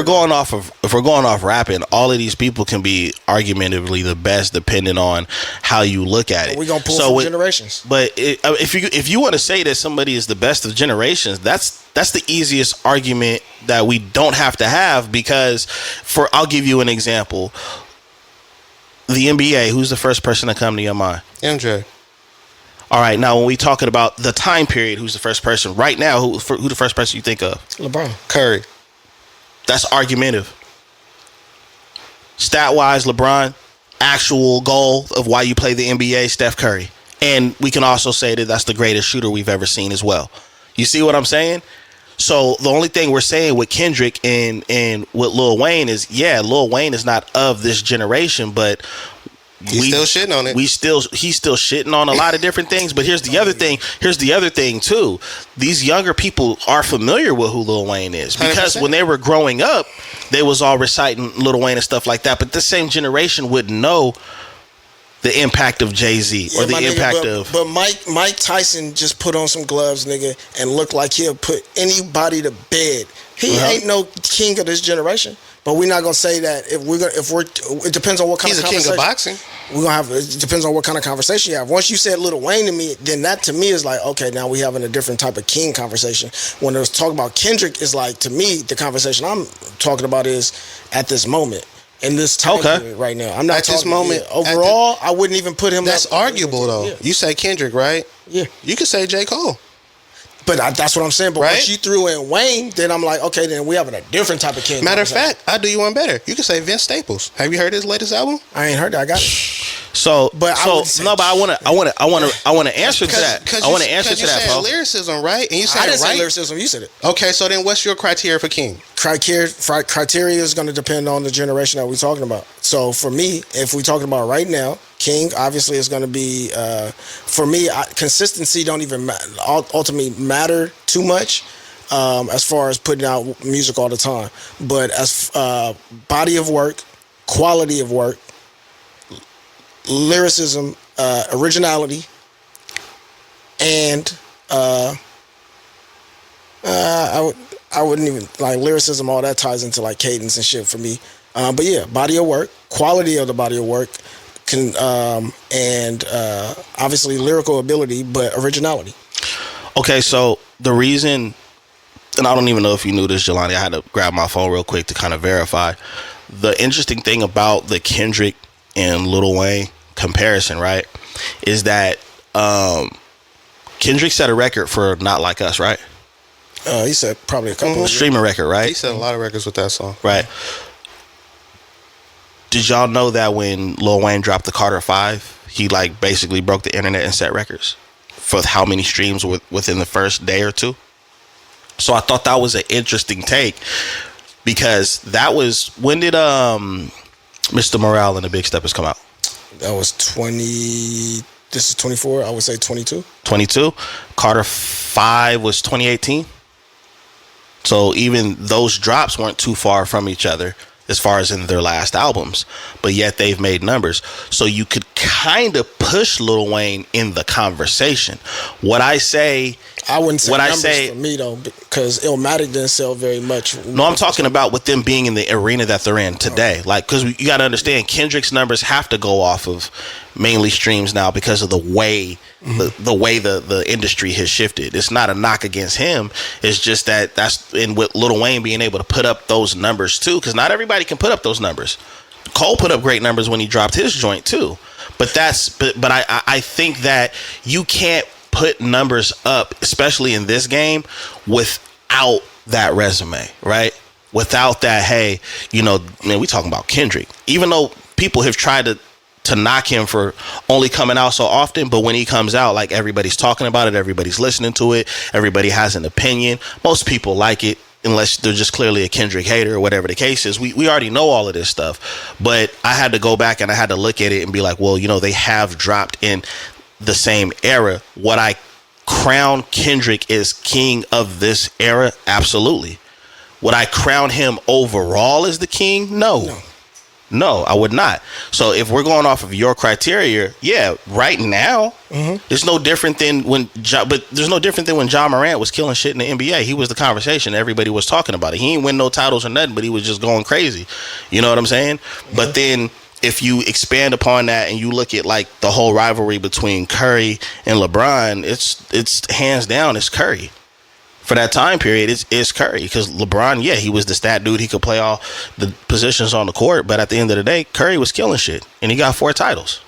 going off rapping, all of these people can be argumentatively the best depending on how you look at it. We're gonna pull from generations. But if you want to say that somebody is the best of generations, that's the easiest argument that we don't have to have, because I'll give you an example. The NBA, who's the first person to come to your mind? MJ. All right, now when we talking about the time period, who's the first person right now? Who the first person you think of? LeBron. Curry. That's argumentative. Stat wise, LeBron, actual goal of why you play the NBA, Steph Curry, and we can also say that that's the greatest shooter we've ever seen as well. You see what I'm saying? So the only thing we're saying with Kendrick and with Lil Wayne is, Lil Wayne is not of this generation, but he's still shitting on it. He's still shitting on a lot of different things. But here's the other thing. Here's the other thing too. These younger people are familiar with who Lil Wayne is, because 100%. When they were growing up, they was all reciting Lil Wayne and stuff like that. But the same generation wouldn't know the impact of Jay-Z or the impact of. But Mike Tyson just put on some gloves, nigga, and looked like he'll put anybody to bed. He ain't no king of this generation. But we're not gonna say that it depends on what kind of conversation. He's a king of boxing. We're gonna have. It depends on what kind of conversation you have. Once you said Lil Wayne to me, then that to me is like, okay, now we having a different type of king conversation. When it was talking about Kendrick, is like, to me, the conversation I'm talking about is at this moment. In this time period right now. I'm not at this moment. Overall, I wouldn't even put him. That's arguable though. Yeah. You say Kendrick, right? Yeah. You could say J. Cole. But that's what I'm saying. But once you threw in Wayne, then I'm like, okay, then we having a different type of king. Matter of fact, I'll do you one better. You could say Vince Staples. Have you heard his latest album? I ain't heard that. I got it. So, but I want to answer to that. I want to answer to that, Paul. Lyricism, right? And you said I didn't say lyricism. You said it. Okay, so then what's your criteria for king? Criteria is going to depend on the generation that we're talking about. So for me, if we're talking about right now, king obviously is going to be for me. Consistency don't even ultimately matter too much as far as putting out music all the time. But as body of work, quality of work, lyricism, originality, and I wouldn't even like lyricism. All that ties into like cadence and shit for me. But yeah, body of work, quality of the body of work, and obviously lyrical ability, but originality. Okay, so the reason, and I don't even know if you knew this, Jelani, I had to grab my phone real quick to kind of verify. The interesting thing about the Kendrick and Lil Wayne comparison, right, is that Kendrick set a record for Not Like Us, right? He said probably a couple of streaming record, right? He set a lot of records with that song. Right. Did y'all know that when Lil Wayne dropped the Carter 5, he like basically broke the internet and set records for how many streams within the first day or two? So I thought that was an interesting take, because that was, when did Mr. Morale and the Big Steppers come out? That was 20. This is 24. I would say 22. 22. Carter 5 was 2018. So even those drops weren't too far from each other as far as in their last albums, but yet they've made numbers. So you could kind of push Lil Wayne in the conversation. What I say, I wouldn't say what numbers I say, for me though, because Illmatic didn't sell very much. no, I'm talking about with them being in the arena that they're in today. Like, because you got to understand, Kendrick's numbers have to go off of mainly streams now because of the way the industry has shifted. It's not a knock against him. It's just that's in with Lil Wayne being able to put up those numbers too, because not everybody can put up those numbers. Cole put up great numbers when he dropped his joint too, but I think that you can't put numbers up, especially in this game, without that resume, right? Without that, hey, man, we talking about Kendrick. Even though people have tried to knock him for only coming out so often, but when he comes out, like, everybody's talking about it, everybody's listening to it, everybody has an opinion. Most people like it, unless they're just clearly a Kendrick hater or whatever the case is. We already know all of this stuff, but I had to go back and I had to look at it and be like, well, they have dropped in the same era. What I crown Kendrick as king of this era? Absolutely. Would I crown him overall as the king? No, I would not. So if we're going off of your criteria, yeah, right now, it's no different than when there's no different than when Ja Morant was killing shit in the NBA. He was the conversation. Everybody was talking about it. He ain't win no titles or nothing, but he was just going crazy. You know what I'm saying? But then if you expand upon that and you look at like the whole rivalry between Curry and LeBron, it's hands down, it's Curry. For that time period, it's Curry, because LeBron, yeah, he was the stat dude. He could play all the positions on the court, but at the end of the day, Curry was killing shit, and he got 4 titles.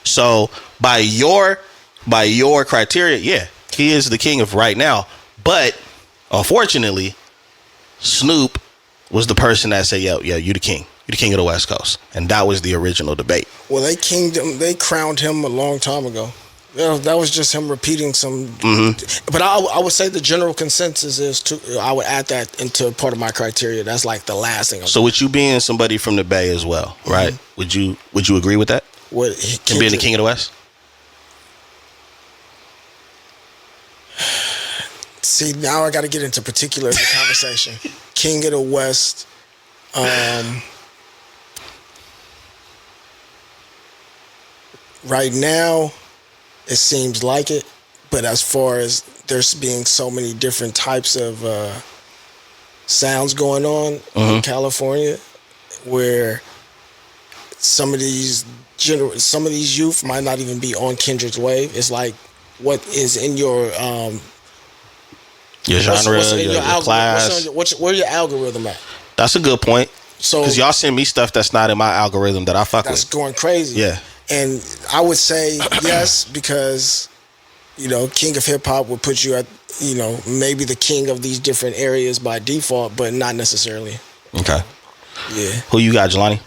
So by your criteria, yeah, he is the king of right now. But unfortunately, Snoop was the person that said, "Yo, you the king. You the king of the West Coast," and that was the original debate. Well, they crowned him a long time ago. That was just him repeating some. But I would say the general consensus is I would add that into part of my criteria. That's like the last thing. So with you being somebody from the Bay as well, right? Would you agree with that? What, and being the king of the West? See, now I got to get into particulars of the conversation. King of the West. Right now, it seems like it, but as far as there's being so many different types of sounds going on in California, where some of these youth might not even be on Kendrick's wave. It's like, what is in your genre, your class? Where your algorithm at? That's a good point. So, because y'all send me stuff that's not in my algorithm that I fuck with. That's going crazy. Yeah. And I would say yes, because, king of hip hop would put you at, maybe the king of these different areas by default, but not necessarily. Okay. Yeah. Who you got, Jelani?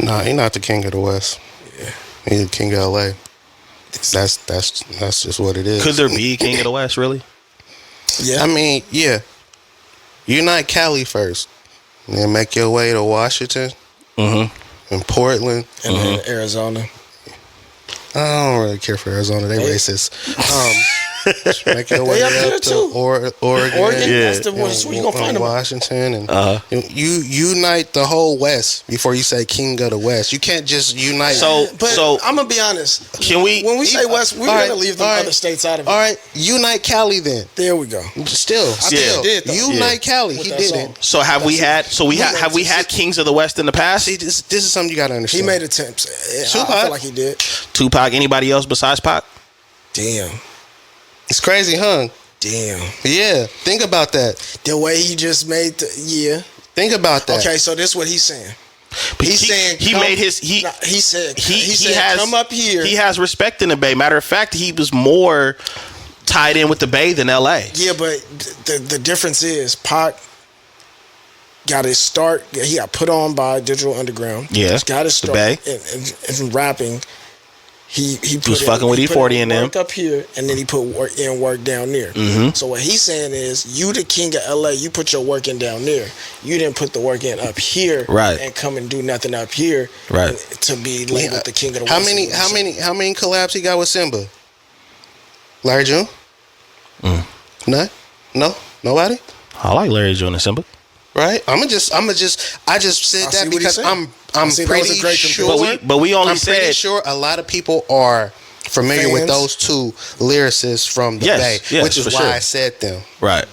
Nah, he not the king of the West. Yeah. He's the king of LA. That's just what it is. Could there be a king of the West, really? Yeah. I mean, yeah. Unite Cali first, and then make your way to Washington. In Portland. And then Arizona. I don't really care for Arizona. They racist. Make your way up to Oregon. Yeah. That's the one where you gonna find them. Washington. And you unite the whole West before you say king of the West. You can't just unite. So I'm going to be honest. When we say West, we're going to leave the other states out of it. All right. Unite Cali then. There we go. Still. He did, though. Unite Cali. He did it. So have we had kings of the West in the past? See, this is something you got to understand. He made attempts. Tupac. I feel like he did. Tupac. Anybody else besides Pac? Damn. It's crazy, huh? Damn. Yeah. Think about that. The way he just made Think about that. Okay, so this is what he's saying. He's saying he said come up here. He has respect in the Bay. Matter of fact, he was more tied in with the Bay than LA. Yeah, but the difference is Pac got his start. He got put on by Digital Underground. Yeah, got his start the Bay in rapping. He was fucking with E40 and them. work up here, and then he put work down there. So what he's saying is, you the king of LA, you put your work in down there. You didn't put the work in up here, right? And come and do nothing up here, right? To be labeled the king of the How West. How many collabs he got with Simba? Larry June? None? No? Nobody? I like Larry June and Simba. Right? I just said that because I'm pretty sure. But we only I'm said, pretty sure a lot of people are familiar with those two lyricists from the Bay, which is why I said them. Right.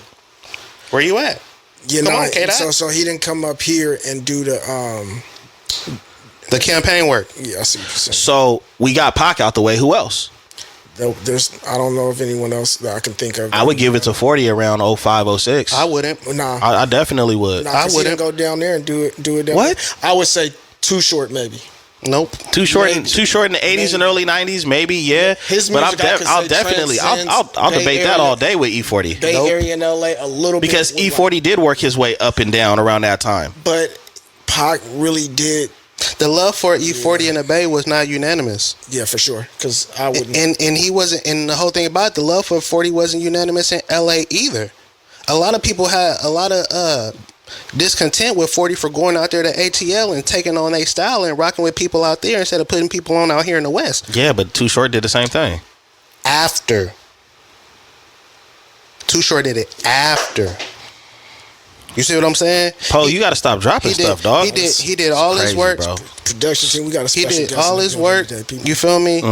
Where you at? Come on, K-Dot. So he didn't come up here and do the campaign work. Yeah, I see what you're saying. So we got Pac out the way. Who else? I don't know if anyone else that I can think of. I would give it to 40 around 05, 06. I wouldn't. Nah. I definitely would. Nah, I wouldn't go down there and do it down what? There. I would say Too Short, maybe. Nope. Too short in the 80s and early 90s, maybe, yeah. His but music, I'll definitely debate that all day with E40. Bay Area and LA a little bit. Because E40 did work his way up and down around that time. But Pac really did. The love for E40 in the Bay was not unanimous. Yeah, for sure. Because I wouldn't. And he wasn't. And the whole thing about it, the love for 40 wasn't unanimous in LA either. A lot of people had a lot of discontent with 40 for going out there to ATL and taking on a style and rocking with people out there instead of putting people on out here in the West. Yeah, but Too Short did the same thing. After. Too Short did it after. You see what I'm saying? Poe, you got to stop dropping stuff, dog. He did all his work. Bro. Production team, we got a special He did guest all his work. You feel me?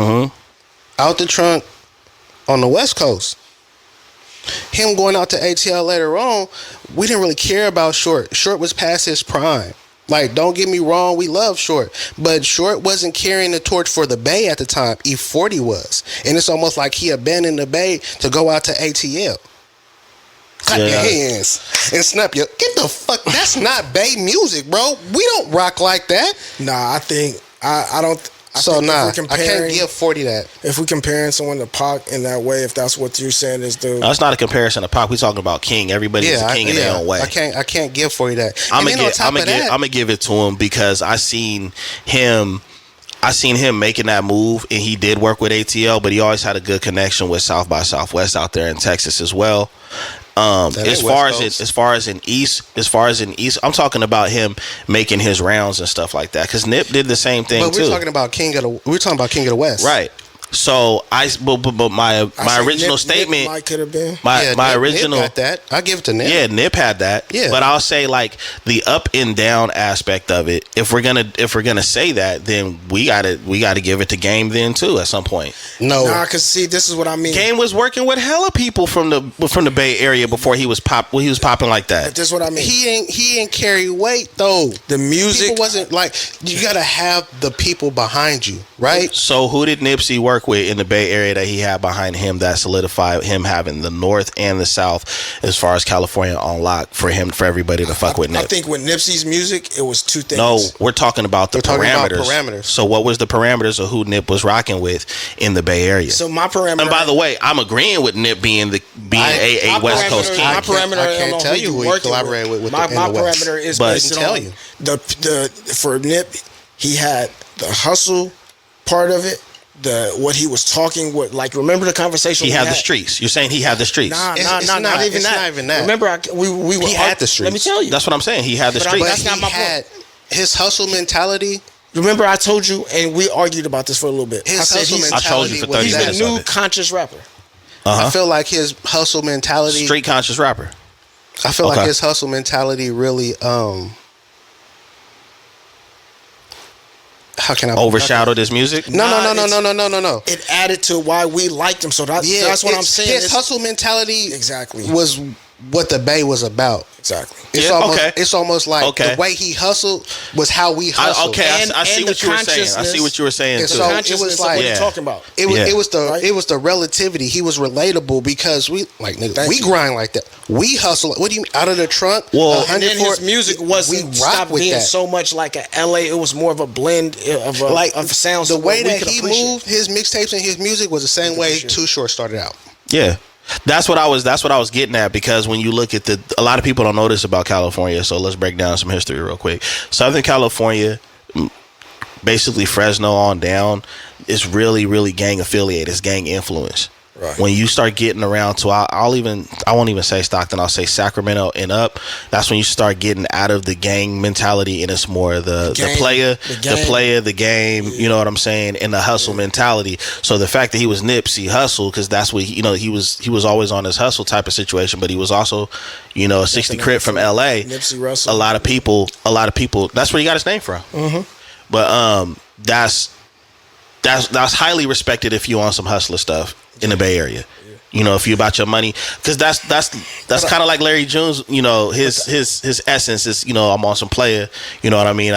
Out the trunk on the West Coast. Him going out to ATL later on, we didn't really care about Short. Short was past his prime. Like, don't get me wrong, we love Short. But Short wasn't carrying the torch for the Bay at the time. E40 was. And it's almost like he abandoned the Bay to go out to ATL. Clap your hands and snap your. Get the fuck. That's not Bay music, bro. We don't rock like that. Nah, I think I don't. I can't give 40 that. If we're comparing someone to Pac in that way, if that's what you're saying is the. No, it's not a comparison to Pac. We're talking about King. Everybody's a king in their own way. I can't give 40 that. I'm gonna give it to him because I seen him making that move, and he did work with ATL, but he always had a good connection with South by Southwest out there in Texas as well. As far as in East, I'm talking about him making his rounds and stuff like that. Because Nip did the same thing too. We're talking about King of the West, right? So my original statement might could have been original. Nip got that. I give it to Nip. Yeah, Nip had that. Yeah, but I'll say like the up and down aspect of it. If we're gonna say that, then we gotta give it to Game then too at some point. Cause see, this is what I mean. Game was working with hella people from the Bay Area before he was popping like that. But this is what I mean. He ain't carry weight though. The music people wasn't like, you gotta have the people behind you, right? So who did Nipsey work with in the Bay Area that he had behind him that solidified him having the North and the South as far as California on lock for everybody to fuck with Nip? I think with Nipsey's music, it was two things. No, we're talking about the parameters. So what was the parameters of who Nip was rocking with in the Bay Area? So my parameter. And by the way, I'm agreeing with Nip being a West Coast king. I can't tell you who he collaborated with. My parameter is based on the for Nip, he had the hustle part of it. What he was talking with, like, remember the conversation he had the streets. You're saying he had the streets? Not even that. Remember, we he had the streets. Let me tell you. That's what I'm saying. He had the streets. But that's not my point. His hustle mentality. Remember, I told you, and we argued about this for a little bit. His hustle mentality. I told you for 30 minutes. He's a new conscious rapper. I feel like his hustle mentality. Street conscious rapper. I feel like his hustle mentality really how can I overshadowed his music? No. It added to why we liked him. So that's what I'm saying. His hustle mentality exactly was what the Bay was about. Exactly. It's almost like the way he hustled was how we hustled. I see what you were saying. I see what you were saying too. So it was like, what you're talking about. It was the relativity. He was relatable because we grind like that. We hustle. What do you mean? Out of the trunk? Well, and then his music wasn't stopped being that. So much like a LA. It was more of a blend of sounds. The way that he moved his mixtapes and his music was the same way Too Short started out. Yeah. That's what I was getting at, because when you look at a lot of people don't know this about California, so let's break down some history real quick. Southern California, basically Fresno on down, it's really, really gang affiliated. It's gang influence. Right. When you start getting around to, I won't even say Stockton, I'll say Sacramento and up. That's when you start getting out of the gang mentality, and it's more the game. You know what I'm saying, and the hustle mentality. So the fact that he was Nipsey Hustle, because that's what he was always on his hustle type of situation, but he was also, a 60 Crip from LA. Nipsey Russell. A lot of people. That's where he got his name from. Mm-hmm. But that's highly respected if you on some hustler stuff in the Bay Area. If you about your money, because that's kind of like Larry June's. His essence is, I'm on some player. You know what I mean?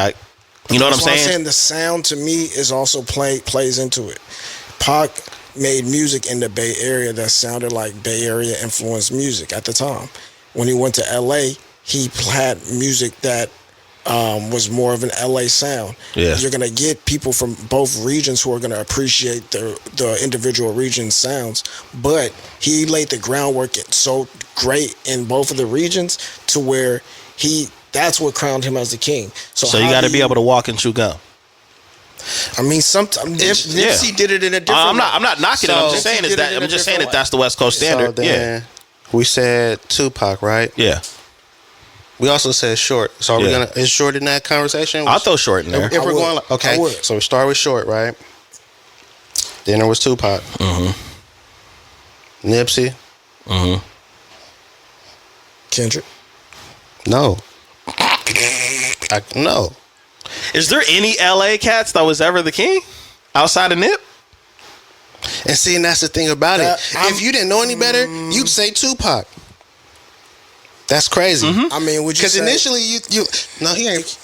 You know what I'm saying? The sound to me is also plays into it. Pac made music in the Bay Area that sounded like Bay Area influenced music at the time. When he went to LA, he had music that was more of an LA sound. Yeah. You're going to get people from both regions who are going to appreciate the individual region sounds, but he laid the groundwork so great in both of the regions to where that's what crowned him as the king. So you got to be able to walk and chew gum. I mean, sometimes Nipsey did it in a different way. I'm not knocking it. I'm just saying that that's the West Coast standard. So then we said Tupac, right? Yeah. We also said Short. So are we gonna is Short in that conversation? I'll throw Short in there. If we're going, okay. So we start with Short, right? Then there was Tupac. Mm-hmm. Nipsey. Mm-hmm. Kendrick. No. No. Is there any LA cats that was ever the king outside of Nip? And see, and that's the thing about it. If you didn't know any better, you'd say Tupac. That's crazy. Mm-hmm. I mean, would you? Because initially, he ain't.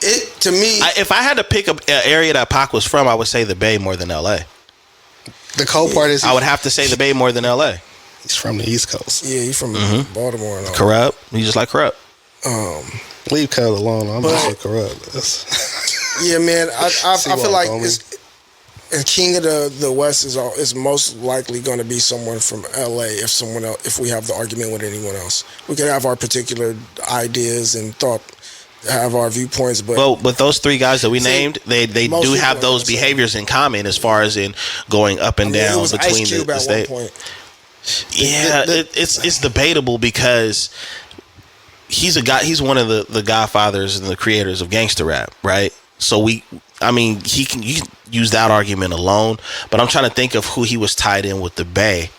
It to me. If I had to pick an area that Pac was from, I would say the Bay more than LA. The cold part is I would have to say the Bay more than LA. He's from the East Coast. Yeah, he's from Baltimore and all. Corrupt. He's just like Corrupt. Leave Cuz alone. I'm just so Corrupt. Yeah, man. I feel like a king of the West is most likely going to be someone from LA. If we have the argument with anyone else, we could have our particular ideas and have our viewpoints. But those three guys that we named, they do have those behaviors in common as far as in going up and down between the state. Yeah, it's debatable because he's a guy. He's one of the godfathers and the creators of gangster rap, right? So you can use that argument alone, but I'm trying to think of who he was tied in with the Bay.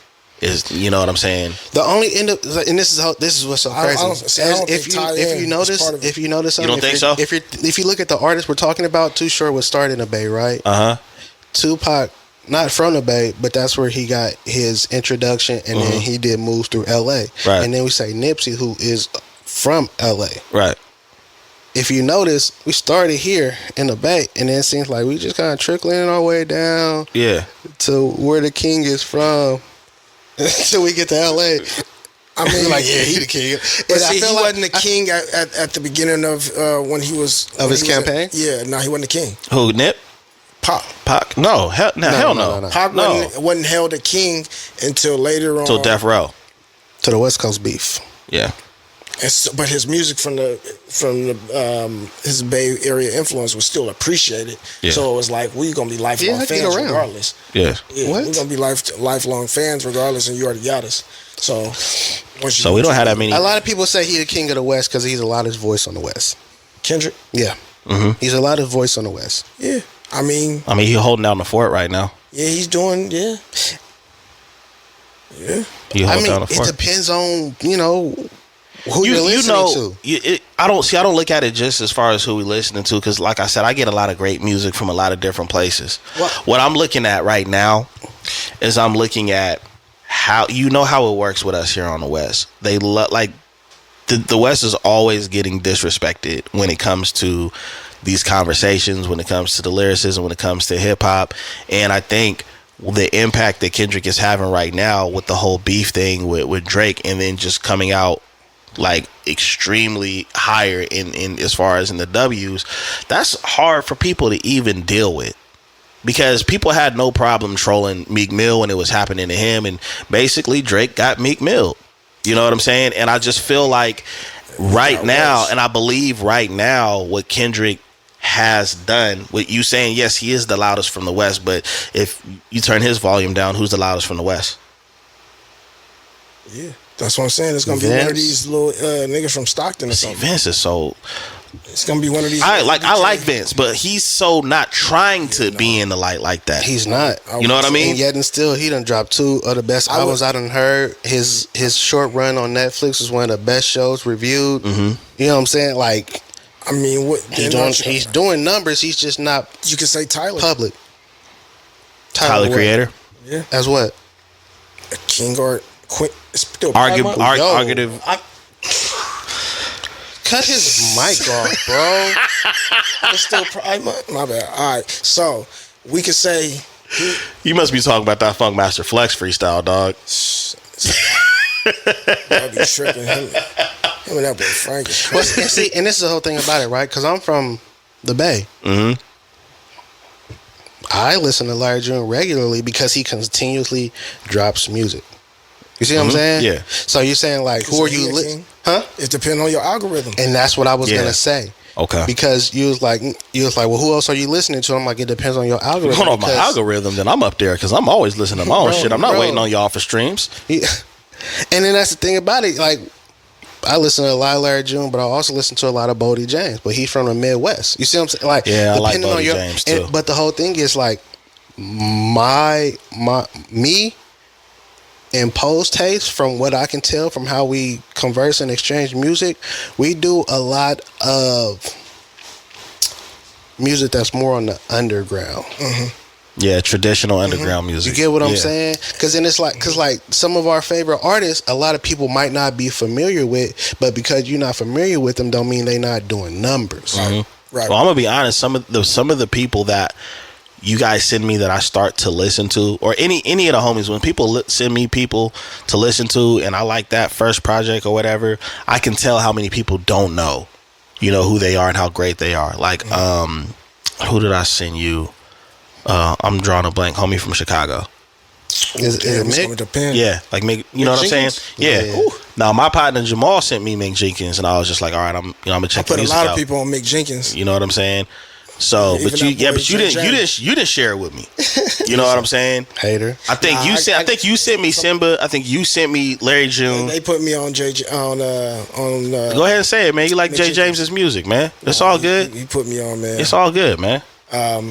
You know what I'm saying? The only end up, and this is what's so crazy. If you notice, you don't think so? If you look at the artists we're talking about, Too Short was started in the Bay, right? Tupac, not from the Bay, but that's where he got his introduction, and then he did moves through L.A. Right. And then we say Nipsey, who is from L.A. Right. If you notice, we started here in the Bay, and then it seems like we just kind of trickling our way down to where the king is from until we get to LA. I mean, he the king. But see, he wasn't the king at the beginning of when he was of his campaign. No, he wasn't the king. Who, Nip? Pac? No, hell no. Pac wasn't held a king until later on. Until Death Row. To the West Coast beef. Yeah. But his music from his Bay Area influence was still appreciated. Yeah. So it was like, we're gonna be lifelong fans regardless. Yeah. We're gonna be lifelong fans regardless, and you already got us. So we don't have that many. A lot of people say he's the king of the West because he's allowed his voice on the West. Kendrick. Yeah. Mm-hmm. He's allowed his voice on the West. Yeah. I mean, he's holding down the fort right now. Yeah, he's doing. Yeah. Yeah. It depends on who you're listening to. I don't look at it just as far as who we're listening to, because like I said, I get a lot of great music from a lot of different places. What I'm looking at right now is I'm looking at how it works with us here on the West. They the West is always getting disrespected when it comes to these conversations, when it comes to the lyricism, when it comes to hip hop, and I think the impact that Kendrick is having right now with the whole beef thing with Drake, and then just coming out like extremely higher in as far as in the W's, that's hard for people to even deal with, because people had no problem trolling Meek Mill when it was happening to him, and basically Drake got Meek Mill. You know what I'm saying? And I just feel like right now, and I believe right now, what Kendrick has done. With you saying, yes, he is the loudest from the West, but if you turn his volume down, who's the loudest from the West? Yeah, that's what I'm saying. It's gonna be one of these little niggas from Stockton or something. Vince is so. It's gonna be one of these. I like Vince, but he's so not trying to be in the light like that. He's not. You know what I mean? And yet and still, he done dropped 2 of the best albums I done heard. His short run on Netflix was one of the best shows reviewed. You know what I'm saying? Like, I mean, what he's doing numbers. He's just not. You can say Tyler. Public. Tyler Creator. Yeah. As what? King or Quint. Argument. Cut his mic off, bro. It's still Pride Month. My bad. All right, so we could say You must be talking about that Funk Master Flex freestyle, dog. I'll be tripping him and that boy Frank is Well, crazy. and see, and this is the whole thing about it, right? Because I'm from the Bay. I listen to Larry June regularly because he continuously drops music. You see what I'm saying? Yeah. So you're saying, like, who are you listening? Huh? It depends on your algorithm. And that's what I was gonna say. Okay. Because you was like, well, who else are you listening to? I'm like, it depends on your algorithm. Hold on, my algorithm, then I'm up there because I'm always listening to my own shit. I'm not waiting on y'all for streams. Yeah. And then that's the thing about it. Like, I listen to a lot of Larry June, but I also listen to a lot of Bodie James. But he's from the Midwest. You see what I'm saying? Like, yeah, I like depending Bodie on James too. But the whole thing is like, me and Poe's taste, from what I can tell from how we converse and exchange music, we do a lot of music that's more on the underground. Yeah, traditional underground music. You get what I'm saying? Because then it's like, some of our favorite artists, a lot of people might not be familiar with, but because you're not familiar with them, don't mean they not doing numbers. Right. Well, I'm gonna be honest. Some of the people that you guys send me that I start to listen to, or any of the homies, when people send me people to listen to, and I like that first project or whatever, I can tell how many people don't know, who they are and how great they are. Like, who did I send you? I'm drawing a blank. Homie from Chicago. Is it Mick? Depend. Yeah, like Mick. You know what I'm saying? Yeah. Now my partner Jamal sent me Mick Jenkins, and I was just like, all right, I'm gonna check. I put a lot of people on Mick Jenkins. You know what I'm saying? So, Even but you didn't share it with me. You know what I'm saying? Hater. I think I think you sent me Simba. I think you sent me Larry June. They put me on Go ahead and say it, man. You like Jay James's music, man. It's all good. He put me on, man. It's all good, man. But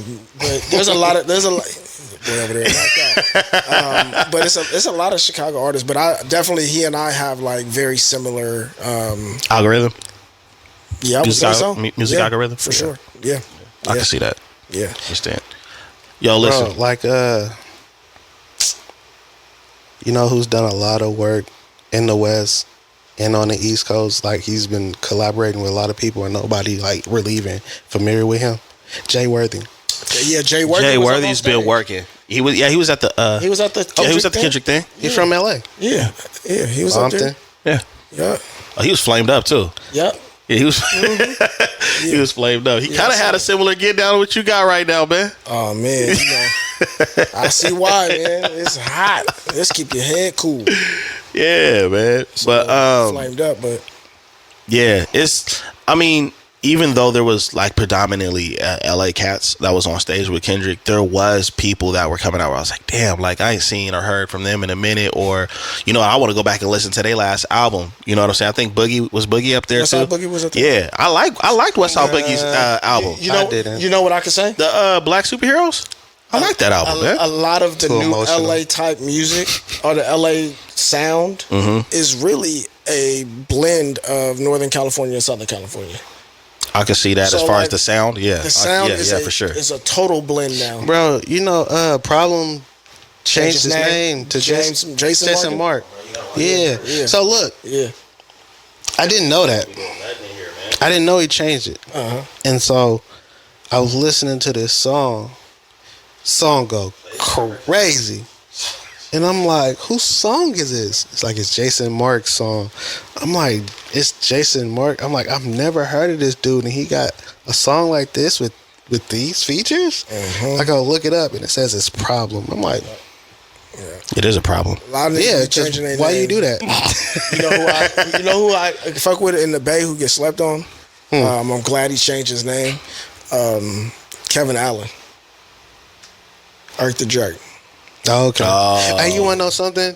there's a lot. Whatever there, but it's a lot of Chicago artists. But he and I have like very similar algorithm. Yeah, I would say so. Music algorithm for sure. Yeah. I can see that. Yeah. Understand. Yo, listen. Bro, like, you know who's done a lot of work in the West and on the East Coast? Like, he's been collaborating with a lot of people and nobody, like, really even familiar with him. Jay Worthy. Yeah, Jay Worthy. Jay Worthy's been working. He was at the Kendrick thing. He's from LA. Yeah. Yeah, he was up there. Yeah. Yeah. Oh, he was flamed up too. Yeah. Yeah, he was he was flamed up. He kind of had a similar get down to what you got right now, man. Oh man, I see why, man. It's hot. Let's keep your head cool. Yeah, man. So, flamed up, but yeah, even though there was like predominantly LA cats that was on stage with Kendrick, there was people that were coming out where I was like, damn, like I ain't seen or heard from them in a minute, or I want to go back and listen to their last album. You know what I'm saying? I think Boogie up there too. Boogie was up there. Yeah, I liked West Side Boogie's album. You know what I can say? The Black Superheroes. I like that album, man. A lot of the new LA type music or the LA sound is really a blend of Northern California and Southern California. I can see that as far as the sound. Yeah. The sound is for sure. It's a total blend now. Bro, Problem changed his name to Jason Mark. Yeah. So look. Yeah. I didn't know that. I didn't know he changed it. And so I was listening to this song go crazy. And I'm like, whose song is this? It's like, it's Jason Mark's song. I'm like, it's Jason Mark. I'm like, I've never heard of this dude, and he got a song like this with these features? I go look it up, and it says it's Problem. I'm like, it is a problem. A lot of niggas changing their why name. you do that? You know who I fuck with in the Bay who gets slept on? I'm glad he changed his name. Kevin Allen. Eric the Drake. Okay. Hey, you want to know something?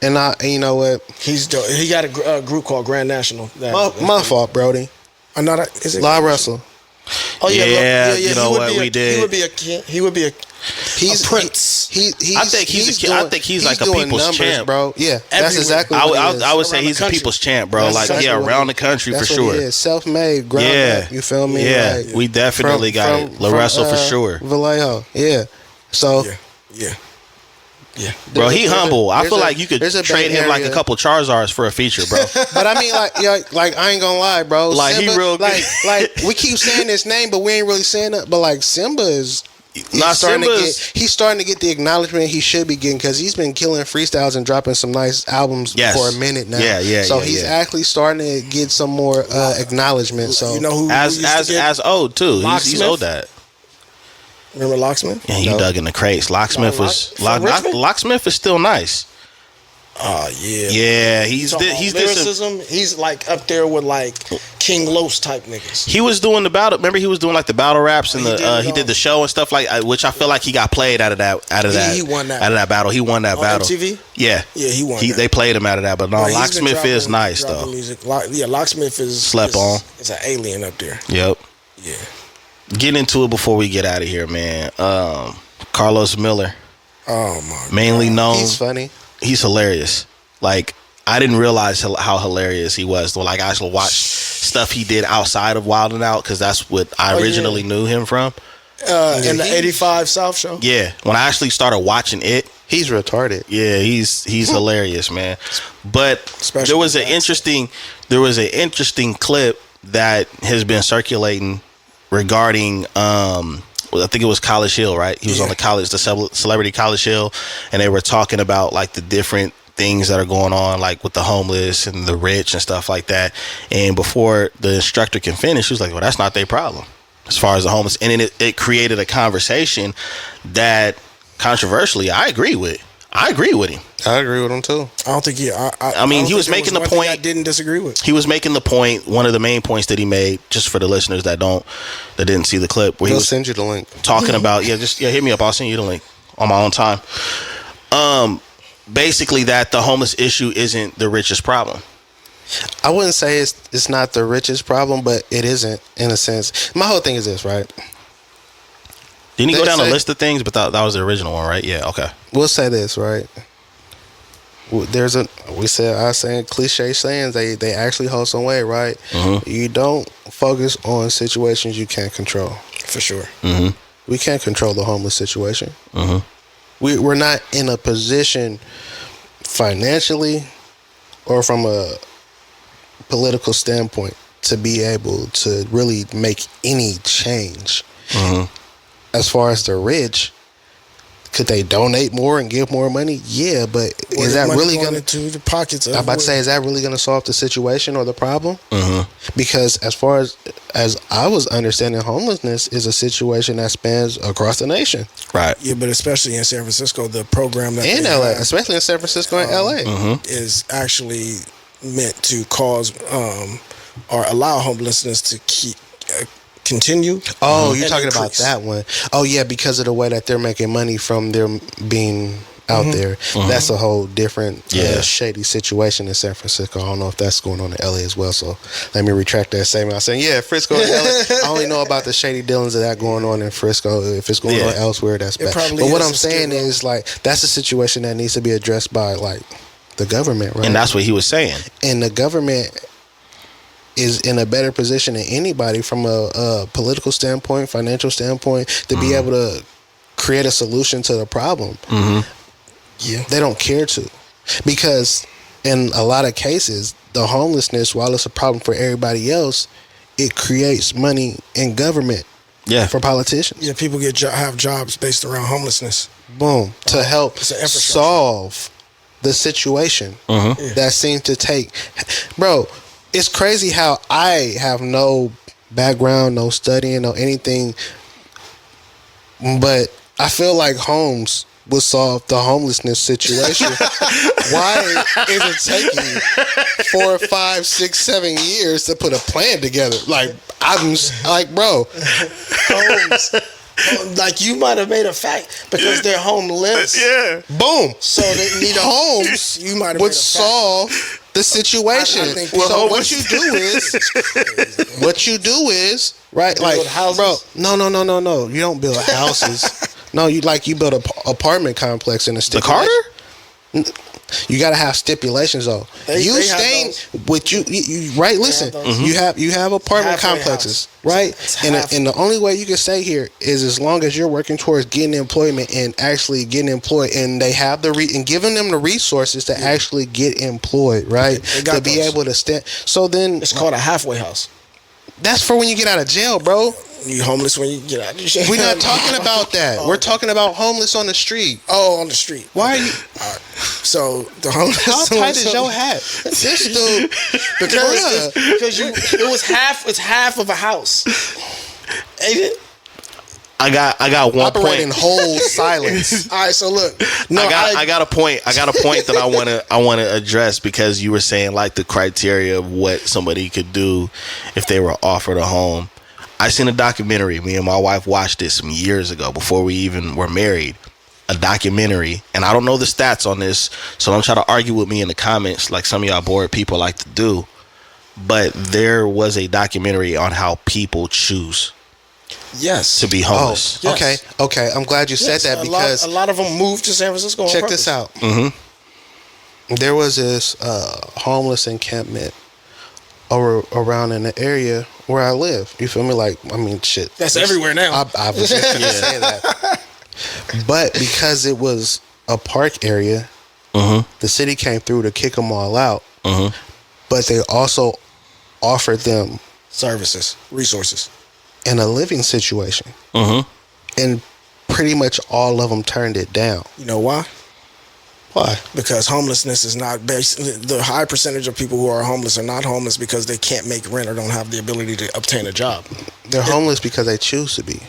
And you know what? He's dope. He got a group called Grand National. My fault, Brody. I'm not. Is it La Russell. Oh yeah, you know what we did. He would be a king. He would be a prince. I think he's like a people's numbers, champ, bro. Yeah, that's Everywhere. exactly what he is. I would say Around he's the a country. people's champ, bro. That's Like exactly what around he the country That's for what sure. he is. Self-made, ground up. You feel me? Yeah, Like, we definitely got it. La from, Russell for sure. Vallejo. Yeah. So Yeah. Bro, he humble. I feel like you could there's a trade Bay him like a Area. couple Charizards for a feature, bro. But I mean, like I ain't gonna lie, bro. Like, he Simba, real good. like we keep saying his name, but we ain't really saying it. But like Simba is. He's starting to get the acknowledgement he should be getting because he's been killing freestyles and dropping some nice albums for a minute now. So he's actually starting to get some more acknowledgement. So you know who as old too. He's old that. Remember Locksmith? Yeah, you dug in the crates. Locksmith Locksmith is still nice. Oh yeah. Yeah, he's lyricism. He's like up there with like King Los type niggas. He was doing the battle. Remember, he was doing like the battle raps and he did the show and stuff like, which I feel like he got played out of that. He won that. Out of that battle. He won that battle. MTV? Yeah, he won. They played him out of that, but no, Locksmith is nice though. Music. Locksmith is slept on. It's an alien up there. Yep. Yeah. Get into it before we get out of here, man. Karlous Miller. Oh my God. Mainly known. He's funny. He's hilarious. Like, I didn't realize how hilarious he was. Like, I actually watched stuff he did outside of Wild 'N Out because that's what I originally knew him from. In the 85 South Show? Yeah. When I actually started watching it. He's retarded. Yeah, he's hilarious, man. But there was an interesting clip that has been circulating regarding I think it was College Hill, right? He was on the Celebrity College Hill, and they were talking about like the different things that are going on, like with the homeless and the rich and stuff like that. And before the instructor can finish, he was like, well, that's not their problem as far as the homeless. And then it created a conversation that controversially I agree with him. I agree with him too. I don't think I mean, he was making the point. I didn't disagree with. He was making the point. One of the main points that he made, just for the listeners that didn't see the clip, where He'll he was send you the link. Talking about hit me up. I'll send you the link on my own time. Basically, that the homeless issue isn't the richest problem. I wouldn't say it's not the richest problem, but it isn't in a sense. My whole thing is this, right? Didn't he go down a list of things? But that was the original one, right? Yeah. Okay. We'll say this, right? I saying cliche sayings. They actually hold some weight, right? Mm-hmm. You don't focus on situations you can't control. For sure. Mm-hmm. We can't control the homeless situation. Mm-hmm. We're not in a position financially or from a political standpoint to be able to really make any change. Mm-hmm. As far as the rich, could they donate more and give more money? Yeah, but is that really going into the pockets of? I'm about to say, is that really going to solve the situation or the problem? Mm-hmm. Because as far as I was understanding, homelessness is a situation that spans across the nation. Right. Yeah, but especially in San Francisco, the program that in LA, especially in San Francisco and LA, is actually meant to cause or allow homelessness to keep. Continue. Oh, you're talking about that one. Oh, yeah, because of the way that they're making money from them being out there. Mm-hmm. That's a whole different shady situation in San Francisco. I don't know if that's going on in LA as well. So let me retract that statement. I was saying, Frisco and LA. I only know about the shady dealings of that going on in Frisco. If it's going on elsewhere, that's bad. But what I'm saying is, like, that's a situation that needs to be addressed by, like, the government, right? And that's what he was saying. And the government is in a better position than anybody from a political standpoint, financial standpoint, to be able to create a solution to the problem. Mm-hmm. Yeah, they don't care to, because in a lot of cases, the homelessness, while it's a problem for everybody else, it creates money in government. Yeah, for politicians. Yeah, people have jobs based around homelessness. Boom, to help solve the situation that seems to take, bro. It's crazy how I have no background, no studying, no anything, but I feel like Holmes would solve the homelessness situation. Why is it taking 4, 5, 6, 7 years to put a plan together? Like, I'm like, bro. Like, you might have made a fact because they're homeless. Yeah. Boom. So they need a homes. You might have would made a solve the situation. I think So what you do is, right? Build like, houses? bro, no. You don't build houses. No, you build an apartment complex in a The stipulation. Carter? You gotta have stipulations though. They staying with you right? Listen, you have apartment Halfway complexes, house. right? It's And the only way you can stay here is as long as you're working towards getting employment and actually getting employed, and they have and giving them the resources to actually get employed, right? got To be those. able to stand. So then It's called a halfway house. that's for when you get out of jail, bro. You homeless when you get out of jail. We're not talking about that. Oh, We're talking about homeless on the street. Oh, on the street. Why are you? All right. So the homeless. How tight is your hat? This dude, Because it was half. It's half of a house. Ain't it? I got one operating point. whole silence. All right. So look. I got a point. I got a point that I want to address because you were saying like the criteria of what somebody could do if they were offered a home. I seen a documentary. Me and my wife watched it some years ago before we even were married. A documentary, and I don't know the stats on this, so don't try to argue with me in the comments like some of y'all bored people like to do. But there was a documentary on how people choose Yes. to be homeless. Oh, Yes. okay. I'm glad you said that because a lot of them moved to San Francisco. check this out. There was this homeless encampment around in the area where I live. You feel me? Like, I mean, shit. That's everywhere now. I was just gonna say that. But because it was a park area, the city came through to kick them all out. But they also offered them Services, resources. in a living situation. And pretty much all of them turned it down. You know why? Why? Because homelessness is not based. The high percentage of people who are homeless are not homeless because they can't make rent or don't have the ability to obtain a job. They're homeless because they choose to be.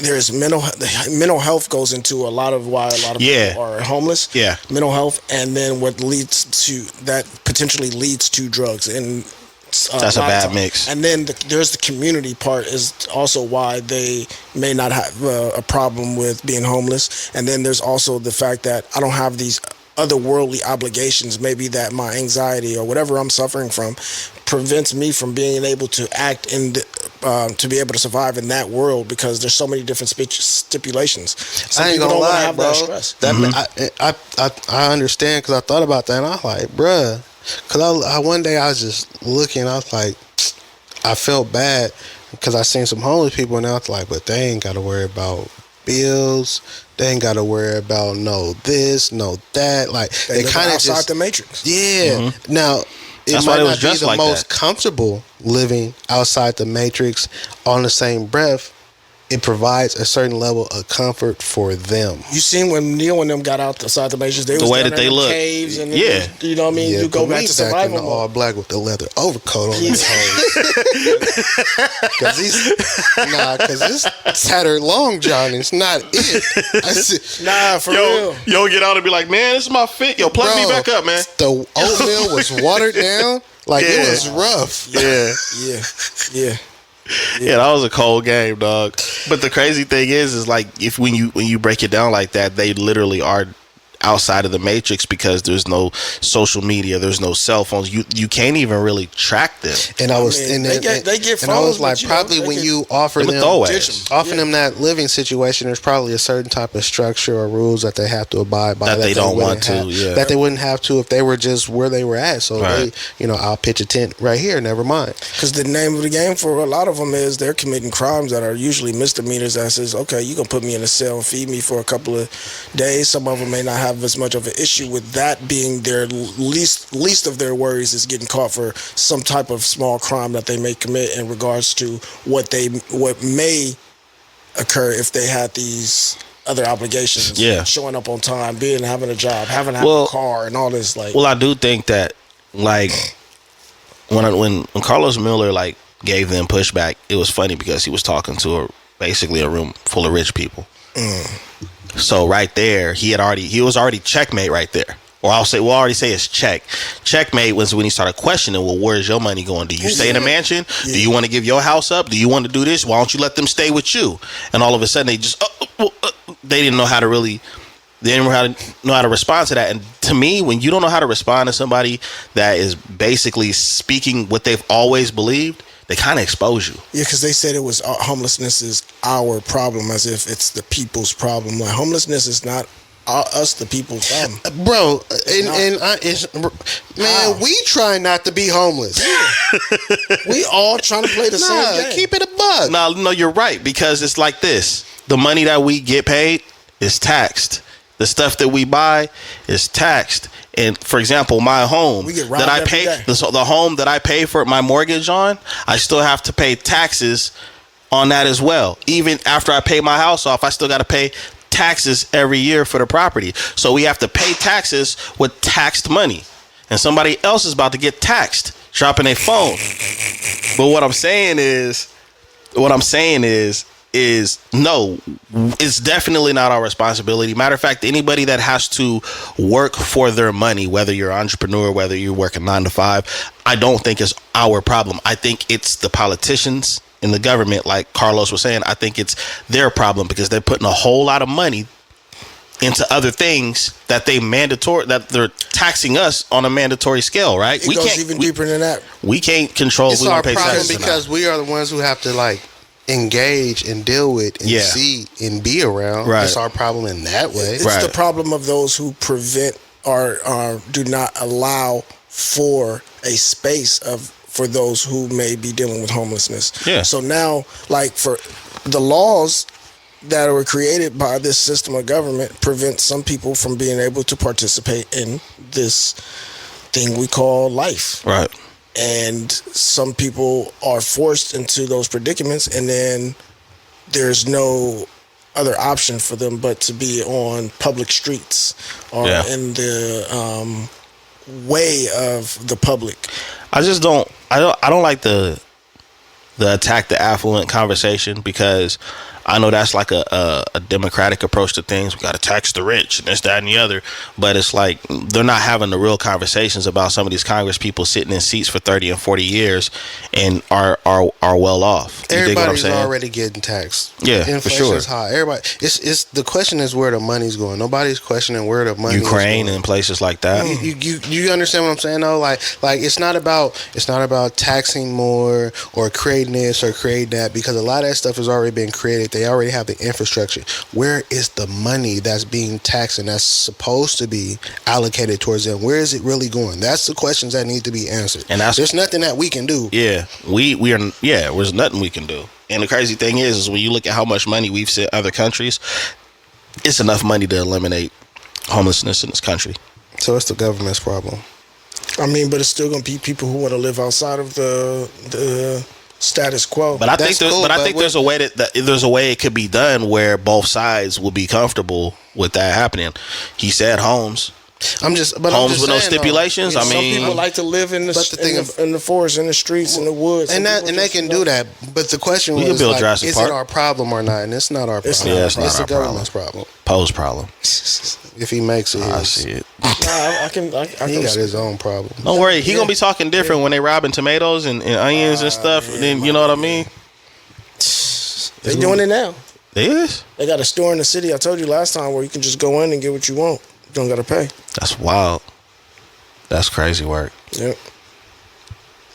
There's mental health goes into a lot of why a lot of people are homeless. Yeah. Mental health, and then what leads to that potentially leads to drugs, and That's a bad mix. And then there's the community part is also why they may not have a problem with being homeless. And then there's also the fact that I don't have these otherworldly obligations. Maybe that my anxiety or whatever I'm suffering from prevents me from being able to act to be able to survive in that world because there's so many different stipulations. Some I ain't people gonna don't wanna lie, have bro. that stress. I understand because I thought about that and I was like, bruh. Because I one day I was just looking, I was like, I felt bad because I seen some homeless people and I was like, but they ain't got to worry about bills. They ain't got to worry about no this, no that. Like they kind of outside just the matrix. Yeah. Now it That's why might it was not be dressed the like most that. comfortable living outside the matrix. On the same breath, it provides a certain level of comfort for them. You seen when Neil and them got outside the matrix, they The was way down that there they in look. caves and Yeah. you know what I mean. You go put back me to back in survival the mode. all black with the leather overcoat on his Because this tattered long john is not it. I said, Nah, for real. Yo, get out and be like, man, this is my fit. Yo, plug me bro, back up, man. The oatmeal was watered down. Like it was rough. Yeah. Yeah. Yeah, that was a cold game, dog. But the crazy thing is like if when you break it down like that, they literally are outside of the matrix because there's no social media, there's no cell phones. You can't even really track them. And I was, they get and I was phones, like, but, you know, probably they when get- you offer Them them, throwaways. them that living situation, there's probably a certain type of structure or rules that they have to abide by That they don't wouldn't want to, have- yeah. that they wouldn't have to if they were just where they were at. So Right. they, I'll pitch a tent right here. Never mind. Because the name of the game for a lot of them is they're committing crimes that are usually misdemeanors. That says, okay, you can put me in a cell and feed me for a couple of days. Some of them may not have as much of an issue with that being their least of their worries is getting caught for some type of small crime that they may commit in regards to what may occur if they had these other obligations. Yeah. Showing up on time, having a job, having a car, and all this. Like, Well, I do think that like when Karlous Miller like gave them pushback, it was funny because he was talking to basically a room full of rich people. So right there, he was already checkmate right there. Or we'll already say it's checkmate was when he started questioning, well, where's your money going? Do you stay in a mansion? Yeah. Do you want to give your house up? Do you want to do this? Why don't you let them stay with you? And all of a sudden they just they didn't know how to know how to respond to that. And to me, when you don't know how to respond to somebody that is basically speaking what they've always believed, they kind of expose you. Yeah, because they said it was homelessness is our problem, as if it's the people's problem. Like, homelessness is not us, the people's problem, bro. We try not to be homeless. We all trying to play the same game. Keep it a buck. No, you're right, because it's like this: the money that we get paid is taxed. The stuff that we buy is taxed. And for example, my home that I pay, the home that I pay for my mortgage on, I still have to pay taxes on that as well. Even after I pay my house off, I still got to pay taxes every year for the property. So we have to pay taxes with taxed money. And somebody else is about to get taxed, dropping a phone. But what I'm saying is no, it's definitely not our responsibility. Matter of fact, anybody that has to work for their money, whether you're an entrepreneur, whether you're working 9 to 5, I don't think it's our problem. I think it's the politicians in the government, like Karlous was saying. I think it's their problem because they're putting a whole lot of money into other things that they're taxing us on a mandatory scale, right? It goes even deeper than that. We can't control. It's our problem because we are the ones who have to engage and deal with and see and be around. Right. It's our problem in that way. It's the problem of those who prevent or do not allow for a space for those who may be dealing with homelessness. Yeah. So now, for the laws that were created by this system of government prevent some people from being able to participate in this thing we call life. Right. And some people are forced into those predicaments, and then there's no other option for them but to be on public streets or in the way of the public. I don't like the attack the affluent conversation, because I know that's like a democratic approach to things. We got to tax the rich and this, that, and the other. But it's like they're not having the real conversations about some of these Congress people sitting in seats for 30 and 40 years and are well off. You Everybody's already getting taxed. Yeah, inflation for sure. Is high. Everybody. It's the question is where the money's going. Nobody's questioning where the money. Ukraine is going. and places like that. You understand what I'm saying though? Like it's not about taxing more or creating this or creating that, because a lot of that stuff has already been created. They already have the infrastructure. Where is the money that's being taxed and that's supposed to be allocated towards them? Where is it really going? That's the questions that need to be answered. And there's nothing that we can do. Yeah, there's nothing we can do. And the crazy thing is when you look at how much money we've sent other countries, it's enough money to eliminate homelessness in this country. So it's the government's problem. I mean, but it's still going to be people who want to live outside of the status quo. But I think there's a way there's a way it could be done where both sides will be comfortable with that happening. He said homes. Homes with no stipulations. Some people like to live in the forest, in the streets, in the woods, and they can do that. But the question was, is it our problem or not? And it's not our problem. It's the government's problem. Poe's problem. If he makes it, I see it. I can. He got his own problem. Don't worry, he gonna be talking different when they robbing tomatoes and onions and stuff. Then you know what I mean. They doing it now. They is. They got a store in the city. I told you last time where you can just go in and get what you want. You don't gotta pay. That's wild. That's crazy work. Yep.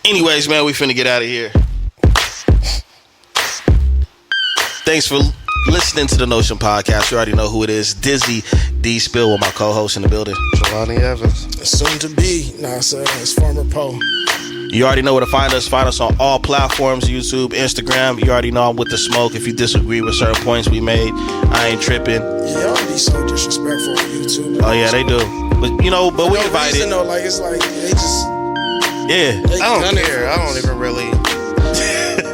Anyways, man, we finna get out of here. Thanks for listening to the Notion Podcast. You already know who it is. Dizzy Dspill with my co-host in the building, Jelani Evans. Soon to be. It's Farmer Poe. You already know where to find us. Find us on all platforms, YouTube, Instagram. You already know I'm with the smoke. If you disagree with certain points we made, I ain't tripping. Y'all be so disrespectful on YouTube. Oh yeah, they do. But we invited. It's like they just. Yeah. I don't care. I don't even really.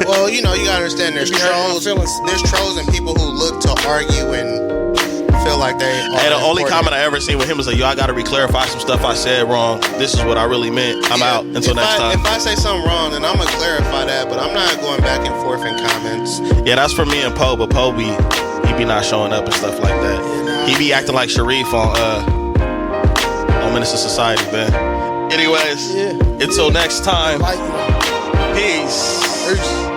Well, you gotta understand. There's trolls. There's trolls and people who look to argue and feel like they. Hey, the only comment I ever seen with him was like, "Yo, I gotta re-clarify some stuff I said wrong. This is what I really meant. I'm out until next time." If I say something wrong, then I'm gonna clarify that. But I'm not going back and forth in comments. Yeah, that's for me and Poe. But Poe he be not showing up and stuff like that. He be acting like Sharif on Menace to Society, man. Anyways, until next time. Peace.